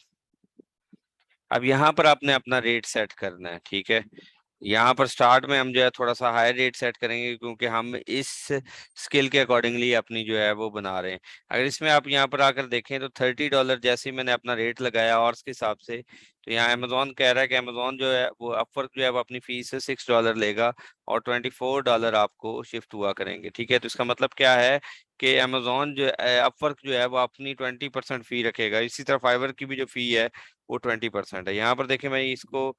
अब यहाँ पर आपने अपना रेट सेट करना है। ठीक है, यहाँ पर स्टार्ट में हम जो है थोड़ा सा हाई रेट सेट करेंगे, क्योंकि हम इस स्किल के अकॉर्डिंगली अपनी जो है वो बना रहे हैं। अगर इसमें आप यहाँ पर आकर देखें तो $30 जैसे ही मैंने अपना रेट लगाया और के हिसाब से, तो यहाँ अमेजोन कह रहा है कि अमेजोन जो है वो अपवर्क जो है वो अपनी फीस से $6 लेगा और $24 आपको शिफ्ट हुआ करेंगे। ठीक है, तो इसका मतलब क्या है कि अमेजोन जो अपवर्क जो है वो अपनी 20% फी रखेगा। इसी तरह फाइवर की भी जो फी है वो 20% है। यहाँ पर देखें, मैं इसको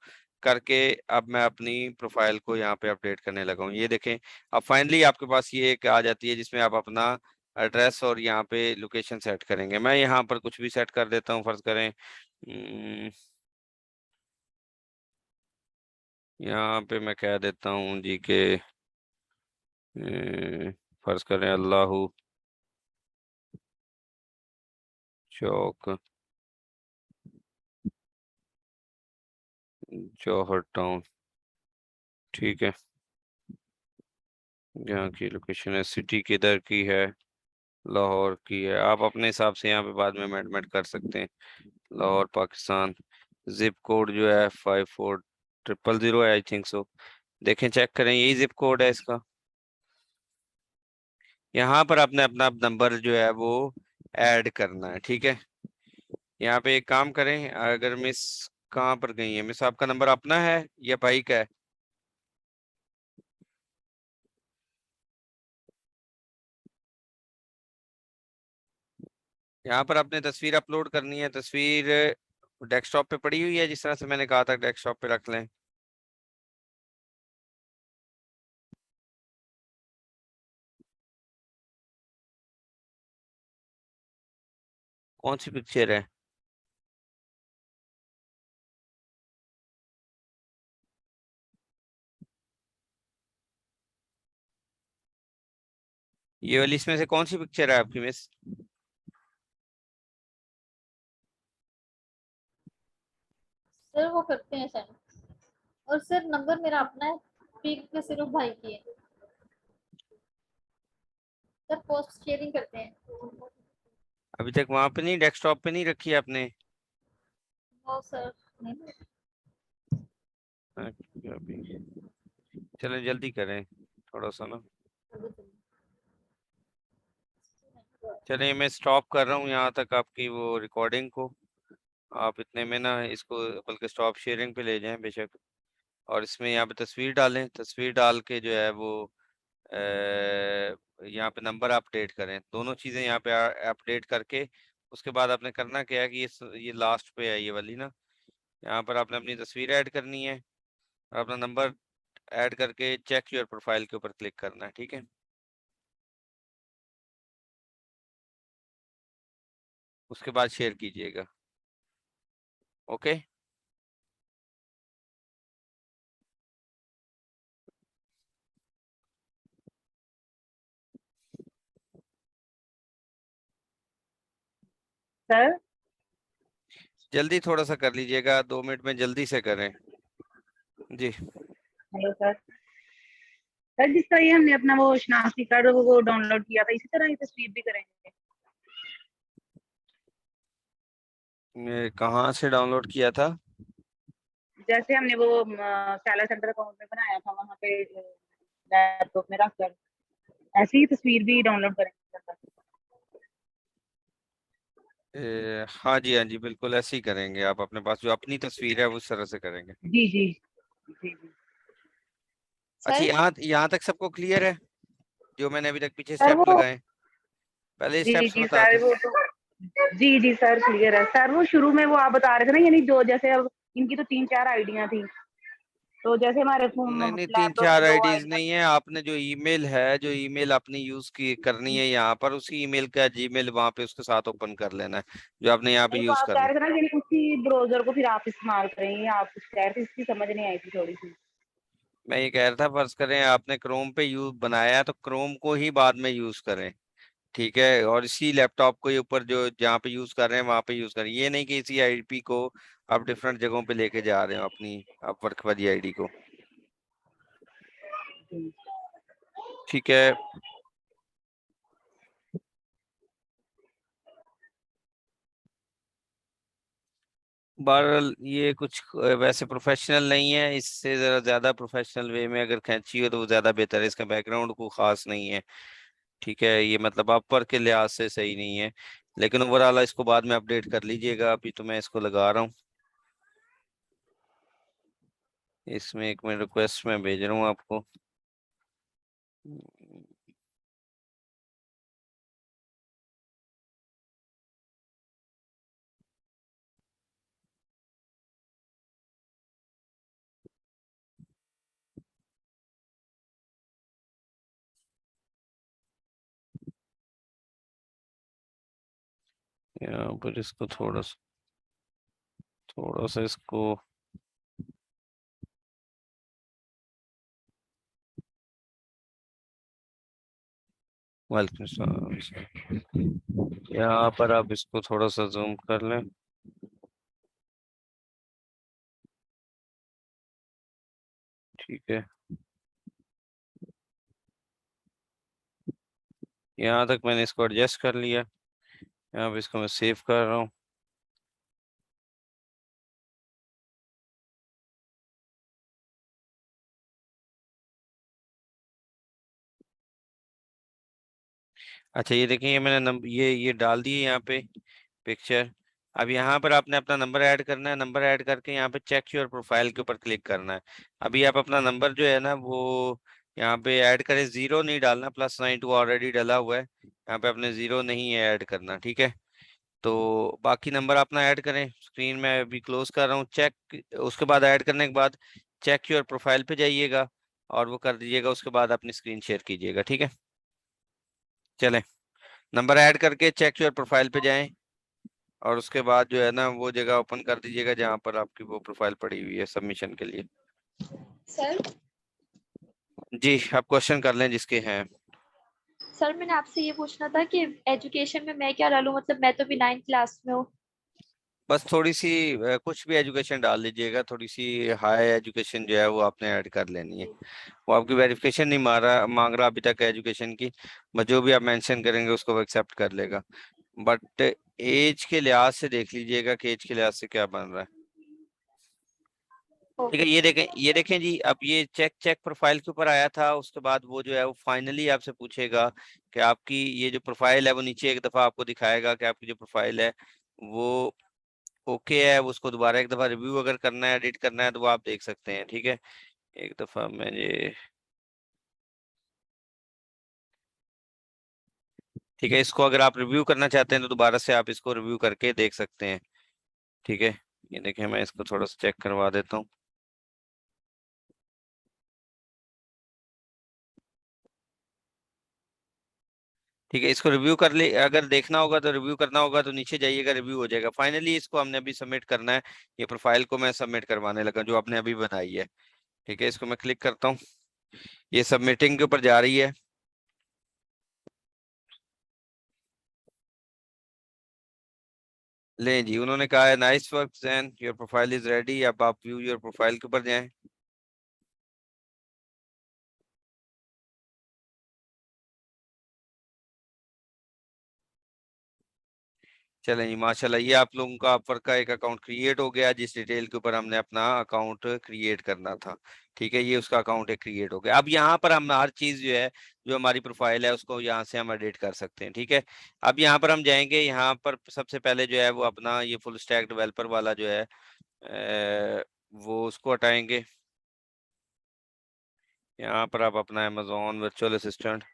करके अब मैं अपनी प्रोफाइल को यहाँ पे अपडेट करने लगा हूँ। ये देखें, अब फाइनली आपके पास ये एक आ जाती है जिसमें आप अपना एड्रेस और यहाँ पे लोकेशन सेट करेंगे। मैं यहाँ पर कुछ भी सेट कर देता हूँ, फर्ज करें यहाँ पे मैं कह देता हूँ जी के फर्ज करें अल्लाह चौक, जौहर टाउन। ठीक है, यहाँ की लोकेशन है, सिटी किधर की है, लाहौर की है। आप अपने हिसाब से यहाँ पे बाद में अमेंडमेंट कर सकते हैं। लाहौर पाकिस्तान, जिप कोड जो है 5400 है, आई थिंक सो। देखें, चेक करें, यही जिप कोड है इसका। यहाँ पर आपने अपना नंबर जो है वो ऐड करना है। ठीक है, यहाँ पे एक काम करें, अगर मिस कहाँ पर गई है, मिस आपका नंबर अपना है या भाई का है? यहाँ पर आपने तस्वीर अपलोड करनी है। तस्वीर डेस्कटॉप पे पड़ी हुई है, जिस तरह से मैंने कहा था डेस्कटॉप पे रख लें। कौन सी पिक्चर है? ये वाली इसमें से कौन सी पिक्चर है आपकी मिस? सर वो करते हैं सेंड, और सर नंबर मेरा अपना है, पिक पे सिर्फ भाई की है। सर पोस्ट शेयरिंग करते हैं। अभी तक वहां पे नहीं, डेस्कटॉप पे नहीं रखी है आपने? वो सर नहीं। अच्छा, अभी चलें जल्दी करें थोड़ा सा ना। चलिए, मैं स्टॉप कर रहा हूँ यहाँ तक आपकी वो रिकॉर्डिंग को। आप इतने में ना इसको बल्कि स्टॉप शेयरिंग पे ले जाएं बेशक, और इसमें यहाँ पे तस्वीर डालें। तस्वीर डाल के जो है वो यहाँ पे नंबर अपडेट करें। दोनों चीज़ें यहाँ पे अपडेट करके उसके बाद आपने करना क्या है कि ये लास्ट पे है ये वाली ना, यहाँ पर आपने अपनी तस्वीर ऐड करनी है और अपना नंबर ऐड करके चेक योर प्रोफाइल के ऊपर क्लिक करना है। ठीक है, उसके बाद शेयर कीजिएगा। ओके, सर जल्दी थोड़ा सा कर लीजिएगा, 2 मिनट में जल्दी से करें जी। Hello sir. सर जिस तरह ये हमने अपना वो शनाख्ती कार्ड वो डाउनलोड किया था, इसी तरह ये तस्वीर भी करेंगे? कहाँ से डाउनलोड किया था? जैसे हमने वो सैलर सेंटर अकाउंट में बनाया था, वहाँ पे लैपटॉप में रखकर ऐसी ही तस्वीर भी डाउनलोड करेंगे सर? हाँ जी, हाँ जी, बिल्कुल ऐसे ही करेंगे। आप अपने पास जो अपनी तस्वीर है वो उस तरह से करेंगे। जी जी जी जी। अच्छा, सर यहाँ तक सबको क्लियर है जो मैंने अभी तक पीछे सर स्टेप वो लगाए? पहले जी स्टेप्स जी बता सर दो। वो तो जी जी सर क्लियर है सर। वो शुरू में वो आप बता रहे थे ना, यानी जो जैसे अब इनकी तो 3-4 आइडियां थी, तो जैसे हमारे फोन नहीं नहीं, तीन लैपटॉप की चार 2 आईडीज आइडियां। नहीं है। आपने जो ईमेल है, जो ईमेल आपने यूज की करनी है यहाँ पर, उसी ईमेल का जीमेल वहां पे उसके साथ ओपन कर लेना है जो आपने यहाँ पे नहीं, तो यूज आप कह करना रहे थे ना, यानी उसी ब्राउजर को फिर आप इस्तेमाल करेंगे, आप कुछ कह रहे थे, इसकी समझ नहीं आई थी थोड़ी सी। है। मैं ये कह रहा था, फर्ज करें आपने क्रोम पे यूज बनाया है तो क्रोम को ही बाद में यूज करें, ठीक है। और इसी लैपटॉप को ऊपर जो जहाँ पे यूज कर रहे हैं वहां पे यूज करें। ये नहीं कि इसी आईपी को आप डिफरेंट जगहों पे लेके जा रहे हो अपनी आप वर्क वाली आईडी को, जी। ठीक है। बहरहाल ये कुछ वैसे प्रोफेशनल नहीं है। इससे जरा ज्यादा प्रोफेशनल वे में अगर खींची हो तो वो ज्यादा बेहतर है। इसका बैकग्राउंड को खास नहीं है, ठीक है। ये मतलब अपर के लिहाज से सही नहीं है, लेकिन ओवरऑल इसको बाद में अपडेट कर लीजिएगा। अभी तो मैं इसको लगा रहा हूँ। इसमें एक मैं रिक्वेस्ट में भेज रहा हूँ आपको। यहाँ पर इसको थोड़ा सा इसको वालेकुम सलाम। यहाँ पर आप इसको थोड़ा सा जूम कर लें, ठीक है। यहाँ तक मैंने इसको एडजस्ट कर लिया। यहाँ पे इसको मैं सेव कर रहा हूँ। अच्छा ये देखिए, ये मैंने नंबर ये डाल दिए यहाँ पे पिक्चर। अब यहाँ पर आपने अपना नंबर ऐड करना है। नंबर ऐड करके यहाँ पे चेक योर प्रोफाइल के ऊपर क्लिक करना है। अभी आप अपना नंबर जो है ना वो यहाँ पे ऐड करें। जीरो नहीं डालना, +92 ऑलरेडी डाला हुआ है। यहाँ पे अपने जीरो नहीं है ऐड करना, ठीक है। तो बाकी नंबर अपना ऐड करें। स्क्रीन में अभी क्लोज कर रहा हूँ। चेक उसके बाद ऐड करने के बाद चेक योर प्रोफाइल पे जाइएगा और वो कर दीजिएगा। उसके बाद अपनी स्क्रीन शेयर कीजिएगा, ठीक है। चलें, नंबर ऐड करके चेक योर प्रोफाइल पे जाएं और उसके बाद जो है ना वो जगह ओपन कर दीजिएगा जहाँ पर आपकी वो प्रोफाइल पड़ी हुई है सबमिशन के लिए। सर जी, आप क्वेश्चन कर लें जिसके हैं। सर मैंने आपसे ये पूछना था कि एजुकेशन में मैं क्या डालूं, मतलब मैं तो भी 9th क्लास में हूँ। बस थोड़ी सी कुछ भी एजुकेशन डाल लीजिएगा। थोड़ी सी हाई एजुकेशन जो है वो आपने ऐड कर लेनी है। वो आपकी वेरिफिकेशन नहीं मांग रहा अभी तक एजुकेशन की, बस जो भी आप मेंशन करेंगे उसको वो एक्सेप्ट कर लेगा। बट एज के लिहाज से देख लीजिएगा कि एज के लिहाज से क्या बन रहा है, ठीक है। ये देखें जी। अब ये चेक चेक प्रोफाइल के ऊपर आया था। उसके बाद वो जो है वो फाइनली आपसे पूछेगा कि आपकी ये जो प्रोफाइल है वो नीचे एक दफा आपको दिखाएगा कि आपकी जो प्रोफाइल है वो ओके है। उसको दोबारा एक दफा रिव्यू अगर करना है, एडिट करना है तो वो आप देख सकते हैं, ठीक है। एक दफा मैं ये, ठीक है, इसको अगर आप रिव्यू करना चाहते हैं तो दोबारा से आप इसको रिव्यू करके देख सकते हैं, ठीक है। ये देखिए, मैं इसको थोड़ा सा चेक करवा देता हूँ। ठीक है, इसको रिव्यू कर ले। अगर देखना होगा तो रिव्यू करना होगा तो नीचे जाइएगा, रिव्यू हो जाएगा। फाइनली इसको हमने अभी सबमिट करना है। ये प्रोफाइल को मैं सबमिट करवाने लगा जो आपने अभी बनाई है, ठीक है। इसको मैं क्लिक करता हूँ, ये सबमिटिंग के ऊपर जा रही है। ले जी, उन्होंने कहा है nice work Jain, your profile is ready. अब आप व्यू योर प्रोफाइल के ऊपर जाएं। चलें जी, माशाल्लाह, ये आप लोगों का अपवर का एक अकाउंट क्रिएट हो गया जिस डिटेल के ऊपर हमने अपना अकाउंट क्रिएट करना था, ठीक है। ये उसका अकाउंट एक क्रिएट हो गया। अब यहाँ पर हम हर चीज जो है, जो हमारी प्रोफाइल है उसको यहाँ से हम एडिट कर सकते हैं, ठीक है। अब यहाँ पर हम जाएंगे। यहाँ पर सबसे पहले जो है वो अपना ये फुल स्टैक डेवलपर वाला जो है वो उसको हटाएंगे। यहाँ पर आप अपना अमेजोन वर्चुअल असिस्टेंट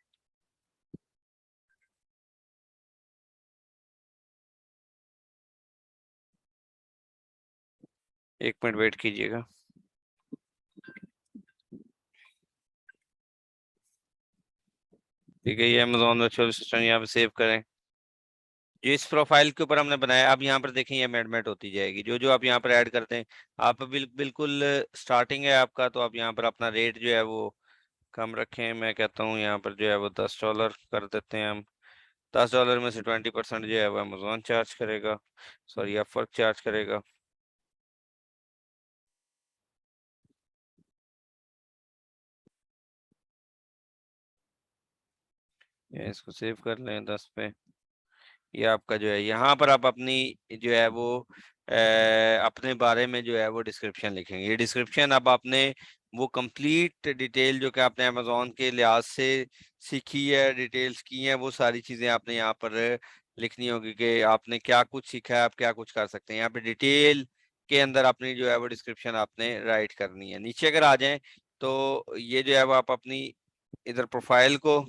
एक मिनट वेट कीजिएगा। ठीक है, ये अमेजोन वर्चुअल असिस्टेंट यहाँ पे सेव करें। जो इस प्रोफाइल के ऊपर हमने बनाया, अब यहाँ पर देखें ये अमेंडमेंट होती जाएगी। जो जो आप यहाँ पर ऐड करते हैं, आप बिल्कुल स्टार्टिंग है आपका, तो आप यहाँ पर अपना रेट जो है वो कम रखें। मैं कहता हूँ यहाँ पर जो है वो $10 कर देते हैं हम। $10 में से 20% जो है वो अमेजोन चार्ज करेगा, सॉरी अपवर्क चार्ज करेगा। ये इसको सेव कर लें 10 पे। ये आपका जो है यहाँ पर आप अपनी जो है वो अपने बारे में जो है वो डिस्क्रिप्शन लिखेंगे। ये डिस्क्रिप्शन अब आपने वो कंप्लीट डिटेल जो कि आपने अमेजोन के लिहाज से सीखी है, डिटेल्स की हैं, वो सारी चीज़ें आपने यहाँ पर लिखनी होगी कि आपने क्या कुछ सीखा है, आप क्या कुछ कर सकते हैं। यहाँ पे डिटेल के अंदर अपनी जो है वो डिस्क्रिप्शन आपने राइट करनी है। नीचे अगर आ जाएं तो ये जो है वो आप अपनी इधर प्रोफाइल को,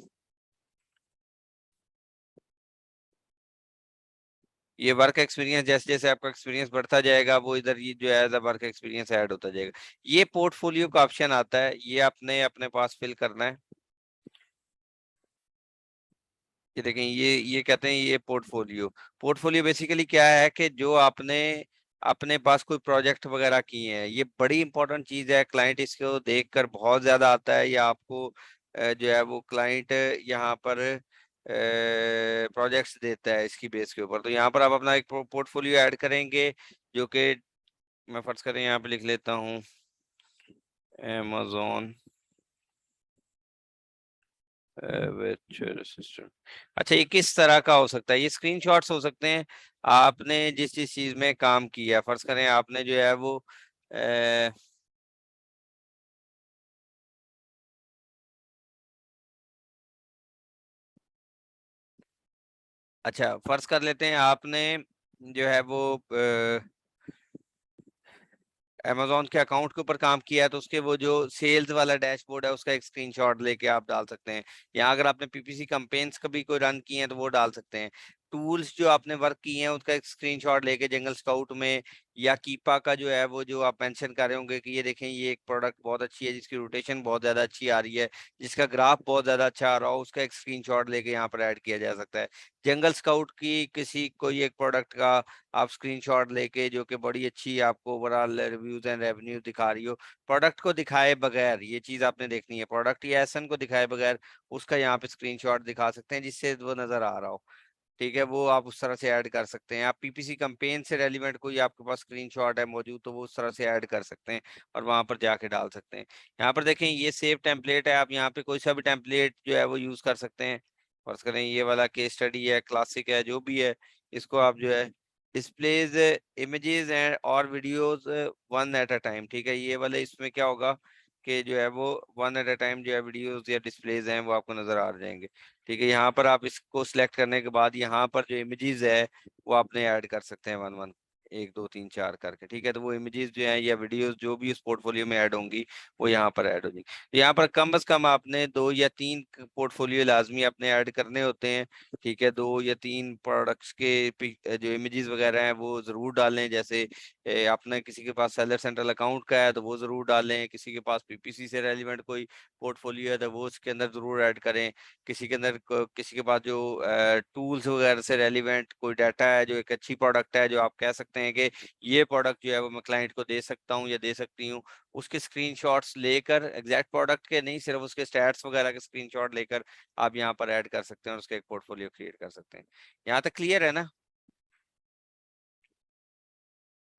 ये वर्क एक्सपीरियंस, जैसे जैसे आपका एक्सपीरियंस बढ़ता जाएगा वो इधर ये जो है वर्क एक्सपीरियंस ऐड होता जाएगा। ये पोर्टफोलियो का ऑप्शन आता है, ये आपने अपने पास फिल करना है। ये देखें, ये कहते हैं ये पोर्टफोलियो। पोर्टफोलियो बेसिकली क्या है कि जो आपने अपने पास कोई प्रोजेक्ट वगैरह किए हैं, ये बड़ी इंपॉर्टेंट चीज है। क्लाइंट इसको देखकर बहुत ज्यादा आता है, या आपको जो है वो क्लाइंट यहाँ पर प्रोजेक्ट्स देता है इसकी बेस के ऊपर। तो यहाँ पर आप अपना एक पोर्टफोलियो ऐड करेंगे, जो कि मैं फर्ज करें यहाँ पे लिख लेता हूँ Amazon virtual assistant। अच्छा, ये किस तरह का हो सकता है? ये स्क्रीनशॉट्स हो सकते हैं आपने जिस जिस चीज में काम किया है। फर्ज करें आपने जो है वो अच्छा फर्ज कर लेते हैं आपने जो है वो अमेजोन के अकाउंट के ऊपर काम किया है, तो उसके वो जो सेल्स वाला डैशबोर्ड है उसका एक स्क्रीनशॉट लेके आप डाल सकते हैं। या अगर आपने पीपीसी कैंपेन्स कभी कोई रन किए हैं तो वो डाल सकते हैं। टूल्स जो आपने वर्क किए हैं उसका एक स्क्रीनशॉट लेके जंगल स्काउट में या कीपा का जो है वो जो आप मेंशन कर रहे होंगे कि ये देखें ये एक प्रोडक्ट बहुत अच्छी है जिसकी रोटेशन बहुत ज्यादा अच्छी आ रही है, जिसका ग्राफ बहुत ज्यादा अच्छा आ रहा हो, उसका एक स्क्रीनशॉट लेके यहाँ पर ऐड किया जा सकता है। जंगल स्काउट की किसी कोई एक प्रोडक्ट का आप स्क्रीनशॉट लेके, जो कि बड़ी अच्छी आपको ओवरऑल रिव्यूज एंड रेवेन्यू दिखा रही हो, प्रोडक्ट को दिखाए बगैर, ये चीज आपने देखनी है, प्रोडक्ट या एसन को दिखाए बगैर उसका यहाँ पे स्क्रीनशॉट दिखा सकते हैं जिससे वो नजर आ रहा हो। ठीक है, वो आप उस तरह से ऐड कर सकते हैं। आप पीपीसी कैंपेन से रेलिवेंट कोई आपके पास स्क्रीनशॉट है मौजूद तो वो उस तरह से ऐड कर सकते हैं और वहां पर जाके डाल सकते हैं। यहाँ पर देखें ये सेव टेम्पलेट है, आप यहाँ पे कोई सा भी टेम्पलेट जो है वो यूज कर सकते हैं। फर्ज करें ये वाला केस स्टडी है, क्लासिक है, जो भी है, इसको आप जो है डिस्प्लेज इमेजेस एंड और videos one at a time. ठीक है, ये वाले इसमें क्या होगा कि जो है वो वन एट अ टाइम जो है वीडियोस या डिस्प्लेज हैं वो आपको नजर आ जाएंगे। ठीक है, यहाँ पर आप इसको सिलेक्ट करने के बाद यहाँ पर जो इमेजेस है वो आपने ऐड कर सकते हैं वन वन, 1 2 3 4 करके। ठीक है, तो वो इमेजेस जो हैं या वीडियोस जो भी उस पोर्टफोलियो में ऐड होंगी वो यहाँ पर ऐड हो जाएंगी। तो यहाँ पर कम से कम आपने 2 या 3 पोर्टफोलियो लाजमी अपने ऐड करने होते हैं। ठीक है, 2 या 3 प्रोडक्ट्स के जो इमेजेस वगैरह हैं वो जरूर डालें। जैसे आपने किसी के पास सेलर सेंट्रल अकाउंट का है तो वो जरूर डालें, किसी के पास पीपीसी से रेलिवेंट कोई पोर्टफोलियो है तो वो उसके अंदर जरूर ऐड करें। किसी के अंदर किसी के पास जो टूल्स वगैरह से रेलिवेंट कोई डाटा है, जो एक अच्छी प्रोडक्ट है, जो आप कह सकते हैं कि ये प्रोडक्ट जो है वो मैं क्लाइंट को दे सकता हूँ या दे सकती हूँ, उसके स्क्रीनशॉट्स लेकर, एग्जैक्ट प्रोडक्ट के नहीं, सिर्फ उसके स्टैट्स वगैरह के स्क्रीनशॉट लेकर आप यहाँ पर ऐड कर सकते हैं और उसका एक पोर्टफोलियो क्रिएट कर सकते हैं। यहाँ तक क्लियर है ना?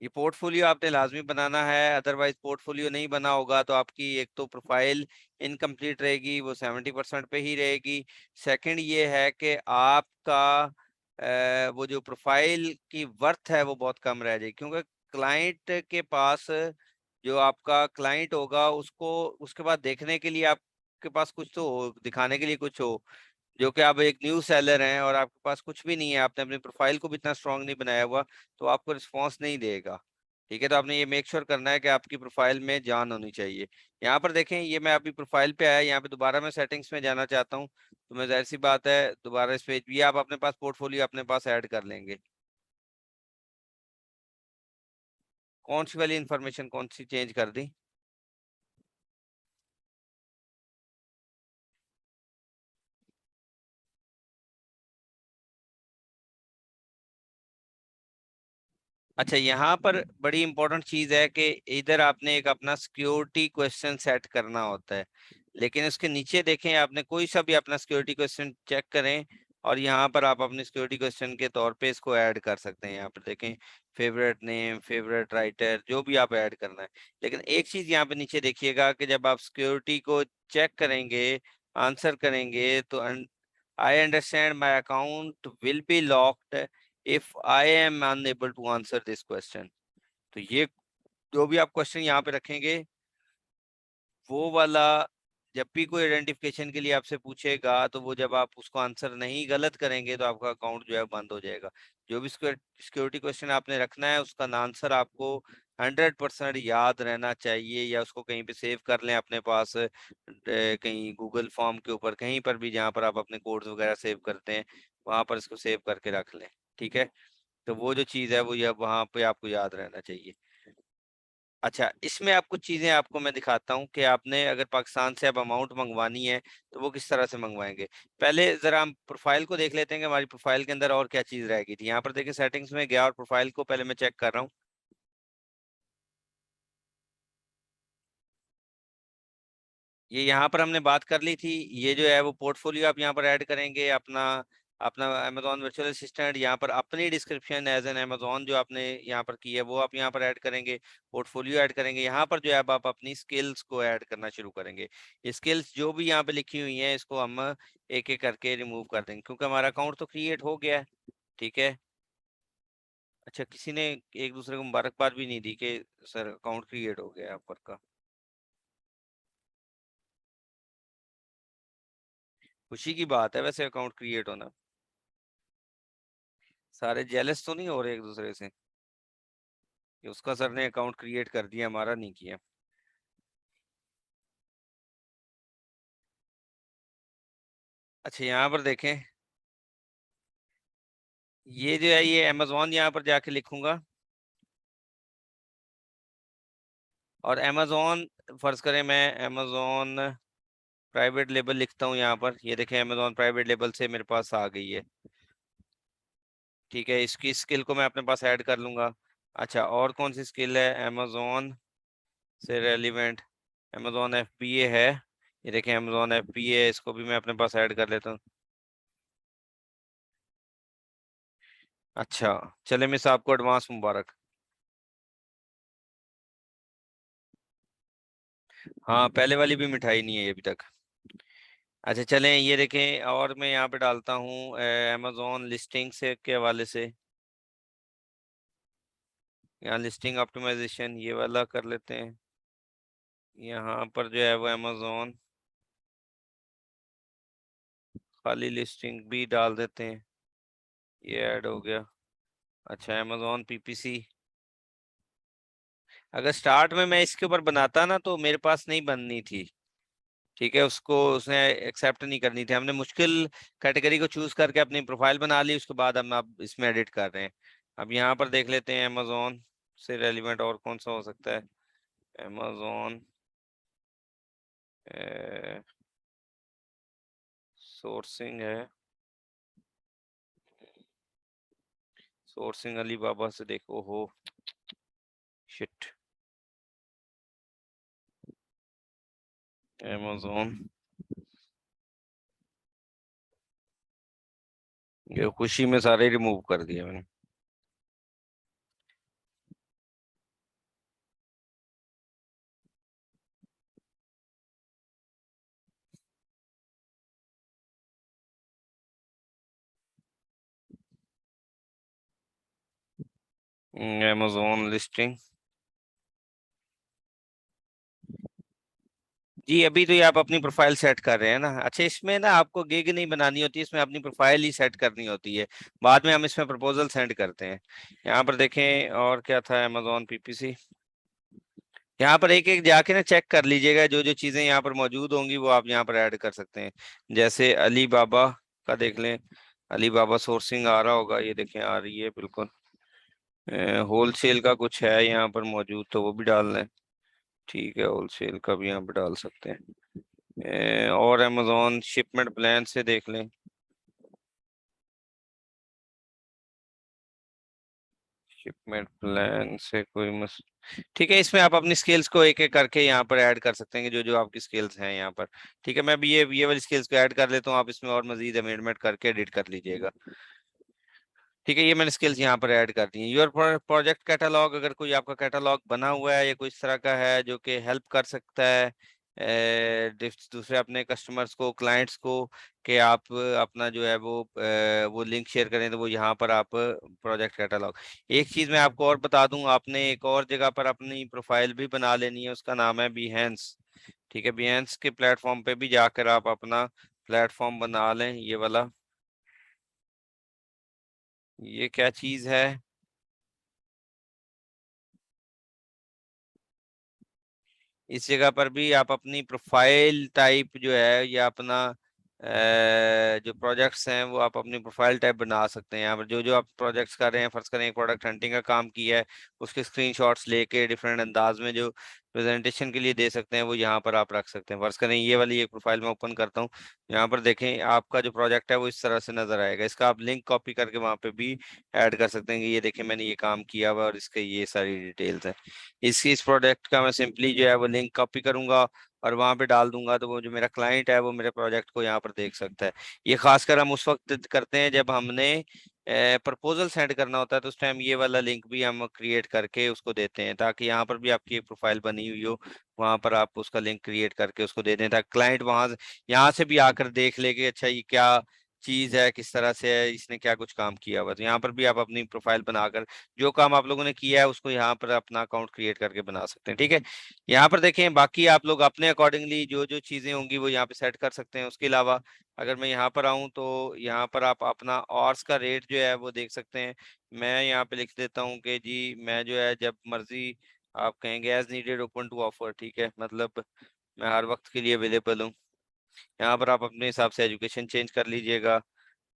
ये पोर्टफोलियो आपने लाजमी बनाना है, अदरवाइज पोर्टफोलियो नहीं बना होगा तो आपकी एक तो प्रोफाइल इनकम्प्लीट रहेगी, वो 70% पे ही रहेगी। सेकंड ये है कि आपका वो जो प्रोफाइल की वर्थ है वो बहुत कम रह जाएगी, क्योंकि क्लाइंट के पास, जो आपका क्लाइंट होगा उसको उसके बाद देखने के लिए आपके पास कुछ तो हो, दिखाने के लिए कुछ हो। जो कि आप एक न्यू सेलर हैं और आपके पास कुछ भी नहीं है, आपने अपनी प्रोफाइल को भी इतना स्ट्रांग नहीं बनाया हुआ, तो आपको रिस्पॉन्स नहीं देगा। ठीक है, तो आपने ये मेक श्योर करना है कि आपकी प्रोफाइल में जान होनी चाहिए। यहाँ पर देखें, ये मैं अभी प्रोफाइल पे आया, यहाँ पे दोबारा मैं सेटिंग्स में जाना चाहता हूँ, तो मैं जाहिर सी बात है दोबारा इस पेज भी आप अपने पास पोर्टफोलियो अपने पास ऐड कर लेंगे। कौन सी वाली इंफॉर्मेशन कौन सी चेंज कर दी? अच्छा, यहाँ पर बड़ी इंपॉर्टेंट चीज है कि इधर आपने एक अपना सिक्योरिटी क्वेश्चन सेट करना होता है, लेकिन उसके नीचे देखें, आपने कोई सा भी अपना सिक्योरिटी क्वेश्चन चेक करें और यहाँ पर आप अपने सिक्योरिटी क्वेश्चन के तौर पे इसको ऐड कर सकते हैं। यहाँ पर देखें फेवरेट नेम, फेवरेट राइटर, जो भी आप ऐड करना है। लेकिन एक चीज यहाँ पे नीचे देखिएगा कि जब आप सिक्योरिटी को चेक करेंगे, आंसर करेंगे, तो I understand my account will be locked if I am unable to answer this question। तो ये जो भी आप क्वेश्चन यहाँ पे रखेंगे, वो वाला जब भी कोई आइडेंटिफिकेशन के लिए आपसे पूछेगा, तो वो जब आप उसको आंसर नहीं गलत करेंगे तो आपका अकाउंट जो है बंद हो जाएगा। जो भी सिक्योरिटी क्वेश्चन आपने रखना है, उसका आंसर आपको 100% याद रहना चाहिए, या उसको कहीं पे सेव कर लें अपने पास, कहीं गूगल फॉर्म के ऊपर, कहीं पर भी जहाँ पर आप अपने कोड्स वगैरह सेव करते हैं, वहां पर इसको सेव करके रख लें। ठीक है, तो वो जो चीज है वो ये वहां पे आपको याद रहना चाहिए। अच्छा, इसमें आप कुछ चीजें आपको मैं दिखाता हूँ कि आपने अगर पाकिस्तान से अब अमाउंट मंगवानी है तो वो किस तरह से मंगवाएंगे। पहले जरा हम प्रोफाइल को देख लेते हैं कि हमारी प्रोफाइल के अंदर और क्या चीज रह गई थी। यहाँ पर देखिए सेटिंग्स में गया और प्रोफाइल को पहले मैं चेक कर रहा हूँ। ये यहाँ पर हमने बात कर ली थी, ये जो है वो पोर्टफोलियो आप यहाँ पर ऐड करेंगे, अपना अपना अमेजोन वर्चुअल असिस्टेंट, यहाँ पर अपनी डिस्क्रिप्शन एज एन अमेजोन जो आपने यहाँ पर की है वो आप यहाँ पर ऐड करेंगे, पोर्टफोलियो ऐड करेंगे। यहाँ पर जो है अब आप अपनी स्किल्स को ऐड करना शुरू करेंगे। स्किल्स जो भी यहाँ पे लिखी हुई हैं, इसको हम एक एक करके रिमूव कर देंगे, क्योंकि हमारा अकाउंट तो क्रिएट हो गया है। ठीक है। अच्छा, किसी ने एक दूसरे को मुबारकबाद भी नहीं दी कि सर अकाउंट क्रिएट हो गया है आपका? खुशी की बात है वैसे अकाउंट क्रिएट होना। सारे जेलस तो नहीं हो रहे एक दूसरे से कि उसका सर ने अकाउंट क्रिएट कर दिया, हमारा नहीं किया? अच्छा, यहाँ पर देखें, ये जो है ये अमेजोन यहाँ पर जाके लिखूंगा, और अमेजोन फर्ज करें मैं अमेजोन प्राइवेट लेबल लिखता हूँ यहाँ पर। ये देखें अमेजोन प्राइवेट लेबल से मेरे पास आ गई है। ठीक है, इसकी स्किल को मैं अपने पास ऐड कर लूंगा। अच्छा, और कौन सी स्किल है अमेजोन से रेलिवेंट? अमेजोन FBA है, ये देखें अमेजोन FBA, इसको भी मैं अपने पास ऐड कर लेता हूँ। अच्छा, चले मिस, आपको एडवांस मुबारक। हाँ, पहले वाली भी मिठाई नहीं है अभी तक। अच्छा चलें, ये देखें, और मैं यहाँ पे डालता हूँ अमेजोन लिस्टिंग से के हवाले से, यहाँ लिस्टिंग ऑप्टिमाइजेशन ये वाला कर लेते हैं। यहाँ पर जो है वो अमेजोन खाली लिस्टिंग भी डाल देते हैं, ये ऐड हो गया। अच्छा, अमेजोन PPC, अगर स्टार्ट में मैं इसके ऊपर बनाता ना तो मेरे पास नहीं बननी थी। ठीक है, उसको उसने एक्सेप्ट नहीं करनी थी। हमने मुश्किल कैटेगरी को चूज करके अपनी प्रोफाइल बना ली, उसके बाद हम अब इसमें एडिट कर रहे हैं। अब यहाँ पर देख लेते हैं अमेजोन से रेलिवेंट और कौन सा हो सकता है। अमेजोन सोर्सिंग है, सोर्सिंग अली बाबा से देखो हो, शिट, अमेजोन, ये खुशी में सारे रिमूव कर दिए मैंने। अमेजोन लिस्टिंग, जी अभी तो ये आप अपनी प्रोफाइल सेट कर रहे हैं ना। अच्छा, इसमें ना आपको गिग नहीं बनानी होती, इसमें अपनी प्रोफाइल ही सेट करनी होती है, बाद में हम इसमें प्रपोजल सेंड करते हैं। यहाँ पर देखें और क्या था, अमेजोन PPC, यहाँ पर एक एक जाके ना चेक कर लीजिएगा, जो जो चीजें यहाँ पर मौजूद होंगी वो आप यहाँ पर ऐड कर सकते हैं। जैसे अली बाबा का देख लें, अली बाबा सोर्सिंग आ रहा होगा, ये देखें आ रही है बिल्कुल। होलसेल का कुछ है यहाँ पर मौजूद तो वो भी डालना है। ठीक है, होलसेल का भी यहाँ पे डाल सकते हैं। और अमेजोन शिपमेंट प्लान से देख लें। शिपमेंट प्लान से कोई मस ठीक है, इसमें आप अपनी स्किल्स को एक एक करके यहाँ पर ऐड कर सकते हैं कि जो जो आपकी स्किल्स हैं यहाँ पर। ठीक है, मैं भी ये वाली स्किल्स को ऐड कर लेता हूँ, आप इसमें और मजीद अमेंडमेंट करके एडिट कर लीजिएगा। ठीक है, ये मैंने स्किल्स यहाँ पर ऐड कर दी हैं। योर प्रोजेक्ट कैटलॉग, अगर कोई आपका कैटलॉग बना हुआ है या कोई इस तरह का है जो कि हेल्प कर सकता है दूसरे अपने कस्टमर्स को, क्लाइंट्स को, कि आप अपना जो है वो लिंक शेयर करें, तो वो यहाँ पर आप प्रोजेक्ट कैटलॉग। एक चीज़ मैं आपको और बता दूं, आपने एक और जगह पर अपनी प्रोफाइल भी बना लेनी है, उसका नाम है बिहेंस। ठीक है, बिहेंस के प्लेटफॉर्म पे भी जाकर आप अपना प्लेटफॉर्म बना लें। ये वाला, ये क्या चीज़ है? इस जगह पर भी आप अपनी प्रोफाइल टाइप जो है या अपना जो प्रोजेक्ट्स हैं वो आप अपनी प्रोफाइल टाइप बना सकते हैं। यहाँ पर जो जो आप प्रोजेक्ट्स कर रहे हैं, फर्ज करें एक प्रोडक्ट हंटिंग का काम किया है, उसके स्क्रीनशॉट्स लेके डिफरेंट अंदाज में जो प्रेजेंटेशन के लिए दे सकते हैं वो यहाँ पर आप रख सकते हैं। फर्ज करें ये वाली एक प्रोफाइल में ओपन करता हूँ, यहाँ पर देखें आपका जो प्रोजेक्ट है वो इस तरह से नजर आएगा। इसका आप लिंक कॉपी करके वहाँ पे भी ऐड कर सकते हैं कि ये देखें मैंने ये काम किया हुआ और इसके ये सारी डिटेल्स है। इस प्रोडक्ट का मैं सिंपली जो है वो लिंक कॉपी करूंगा और वहां पे डाल दूंगा, तो वो जो मेरा क्लाइंट है वो मेरे प्रोजेक्ट को यहाँ पर देख सकता है। ये खासकर हम उस वक्त करते हैं जब हमने प्रपोजल सेंड करना होता है, तो उस टाइम ये वाला लिंक भी हम क्रिएट करके उसको देते हैं, ताकि यहाँ पर भी आपकी एक प्रोफाइल बनी हुई हो, वहां पर आप उसका लिंक क्रिएट करके उसको दे दें, ताकि क्लाइंट वहां से यहाँ से भी आकर देख ले कि अच्छा ये क्या चीज है, किस तरह से है, इसने क्या कुछ काम किया हुआ। तो यहाँ पर भी आप अपनी प्रोफाइल बनाकर जो काम आप लोगों ने किया है उसको यहाँ पर अपना अकाउंट क्रिएट करके बना सकते हैं। ठीक है, यहाँ पर देखें बाकी आप लोग अपने अकॉर्डिंगली जो जो चीजें होंगी वो यहाँ पे सेट कर सकते हैं। उसके अलावा अगर मैं यहाँ पर आऊँ तो यहाँ पर आप अपना ऑर्स का रेट जो है वो देख सकते हैं। मैं यहाँ पे लिख देता हूँ कि जी मैं जो है जब मर्जी आप कहेंगे as needed open to offer. ठीक है, मतलब मैं हर वक्त के लिए अवेलेबल हूँ। यहाँ पर आप अपने हिसाब से एजुकेशन चेंज कर लीजिएगा।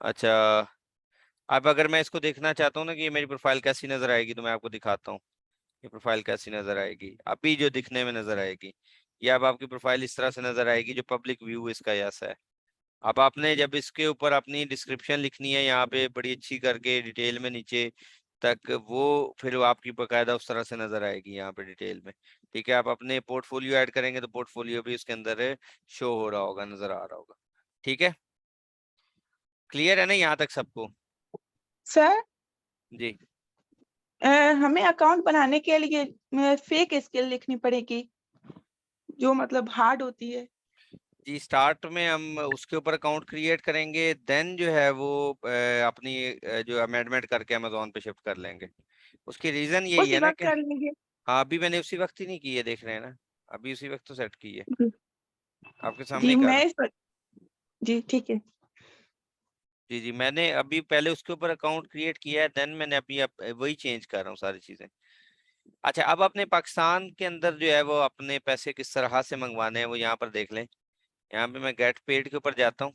अच्छा, अब अगर मैं इसको देखना चाहता हूँ ना कि ये मेरी प्रोफाइल कैसी नजर आएगी, तो मैं आपको दिखाता हूँ ये प्रोफाइल कैसी नजर आएगी अभी जो दिखने में नजर आएगी। ये अब आपकी प्रोफाइल इस तरह से नजर आएगी, जो पब्लिक व्यू इसका ऐसा है। अब आपने जब इसके ऊपर अपनी डिस्क्रिप्शन लिखनी है यहाँ पे बड़ी अच्छी करके डिटेल में नीचे तक, वो फिर वो आपकी बकायदा उस तरह से नजर आएगी यहाँ पे डिटेल में। ठीक है, आप अपने पोर्टफोलियो ऐड करेंगे तो पोर्टफोलियो भी उसके अंदर शो हो रहा होगा, नजर आ रहा होगा। ठीक है, क्लियर है ना यहाँ तक सबको? सर जी। हमें अकाउंट बनाने के लिए फेक स्किल लिखनी पड़ेगी जो मतलब हार्ड होती है। जी, स्टार्ट में हम उसके ऊपर अकाउंट क्रिएट करेंगे, देन जो है वो अपनी जो अमेंडमेंट करके अमेजोन पे शिफ्ट कर लेंगे। उसकी रीजन यही उसी है ना वक्त कि कर लेंगे। हाँ, अभी मैंने उसी वक्त ही नहीं की है, देख रहे हैं ना, अभी उसी वक्त तो सेट की है, जी आपके सामने जी, ही कर रहा मैं हूँ। इस वक्त जी ठीक है। जी जी, मैंने अभी पहले उसके ऊपर अकाउंट क्रिएट किया है, देन मैंने अभी वही चेंज कर रहा हूँ सारी चीजें। अच्छा, अब अपने पाकिस्तान के अंदर जो है वो अपने पैसे किस तरह से मंगवाने हैं वो यहाँ पर देख लें। यहाँ पे मैं गेट पेड के ऊपर जाता हूँ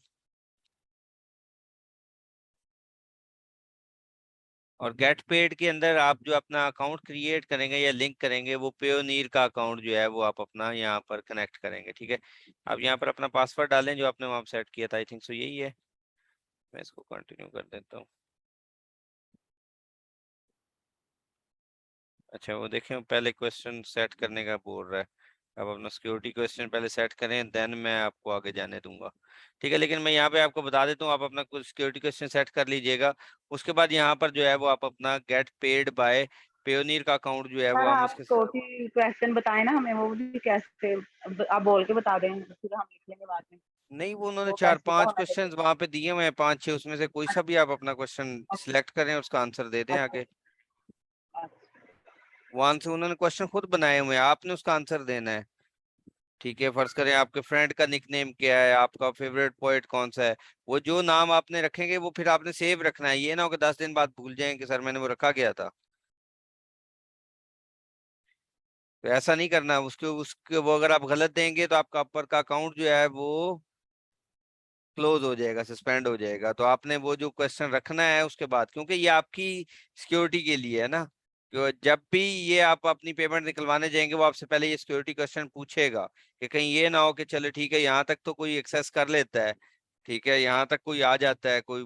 और गेट पेड के अंदर आप जो अपना अकाउंट क्रिएट करेंगे या लिंक करेंगे, वो पेयोनीर का अकाउंट जो है वो आप अपना यहाँ पर कनेक्ट करेंगे। ठीक है, अब यहाँ पर अपना पासवर्ड डालें जो आपने वहाँ सेट किया था, आई थिंक सो यही है। मैं इसको कंटिन्यू कर देता हूँ। अच्छा, वो देखें वो पहले क्वेश्चन सेट करने का बोल रहा है। अब अपना सिक्योरिटी क्वेश्चन पहले सेट करें, देन मैं आपको आगे जाने दूंगा। ठीक है, लेकिन मैं यहाँ पे आपको बता देता हूँ, आप अपना कुछ सिक्योरिटी क्वेश्चन सेट कर लीजिएगा। उसके बाद यहाँ पर जो है वो आप अपना गेट पेड बाय पेयोनीर का अकाउंट जो है वो सर हम आप उसके टोटल क्वेश्चन बताए ना हमें, वो भी कैसे आप बोल के बता दें, फिर हम लिख लेंगे बाद में। नहीं, वो उन्होंने वो चार कैसे क्या पांच होना क्वेश्चन चाहिए? वहां पे दिए हुए हैं, पांच छह, उसमें से कोई सा भी आप अपना क्वेश्चन सिलेक्ट करें, उसका आंसर दे दें अच्छा आगे। अच्छा। वो आंसर उन्होंने क्वेश्चन खुद बनाए हुए हैं, आपने उसका आंसर देना है। ठीक है, फर्ज करें आपके फ्रेंड का निकनेम क्या है, आपका फेवरेट पोएट कौन सा है, वो जो नाम आपने रखेंगे वो फिर आपने सेव रखना है। ये ना हो कि 10 दिन बाद भूल जाएं कि सर मैंने वो रखा गया था। तो ऐसा नहीं करना, उसके उसके वो अगर आप गलत देंगे तो आपका अपर का अकाउंट जो है वो क्लोज हो जाएगा, सस्पेंड हो जाएगा। तो आपने वो जो क्वेश्चन रखना है उसके बाद, क्योंकि ये आपकी सिक्योरिटी के लिए है ना, जब भी ये आप अपनी पेमेंट निकलवाने जाएंगे वो आपसे पहले ये सिक्योरिटी क्वेश्चन पूछेगा कि कहीं ये ना हो कि चलो ठीक है यहाँ तक तो कोई एक्सेस कर लेता है, ठीक है यहाँ तक कोई आ जाता है, कोई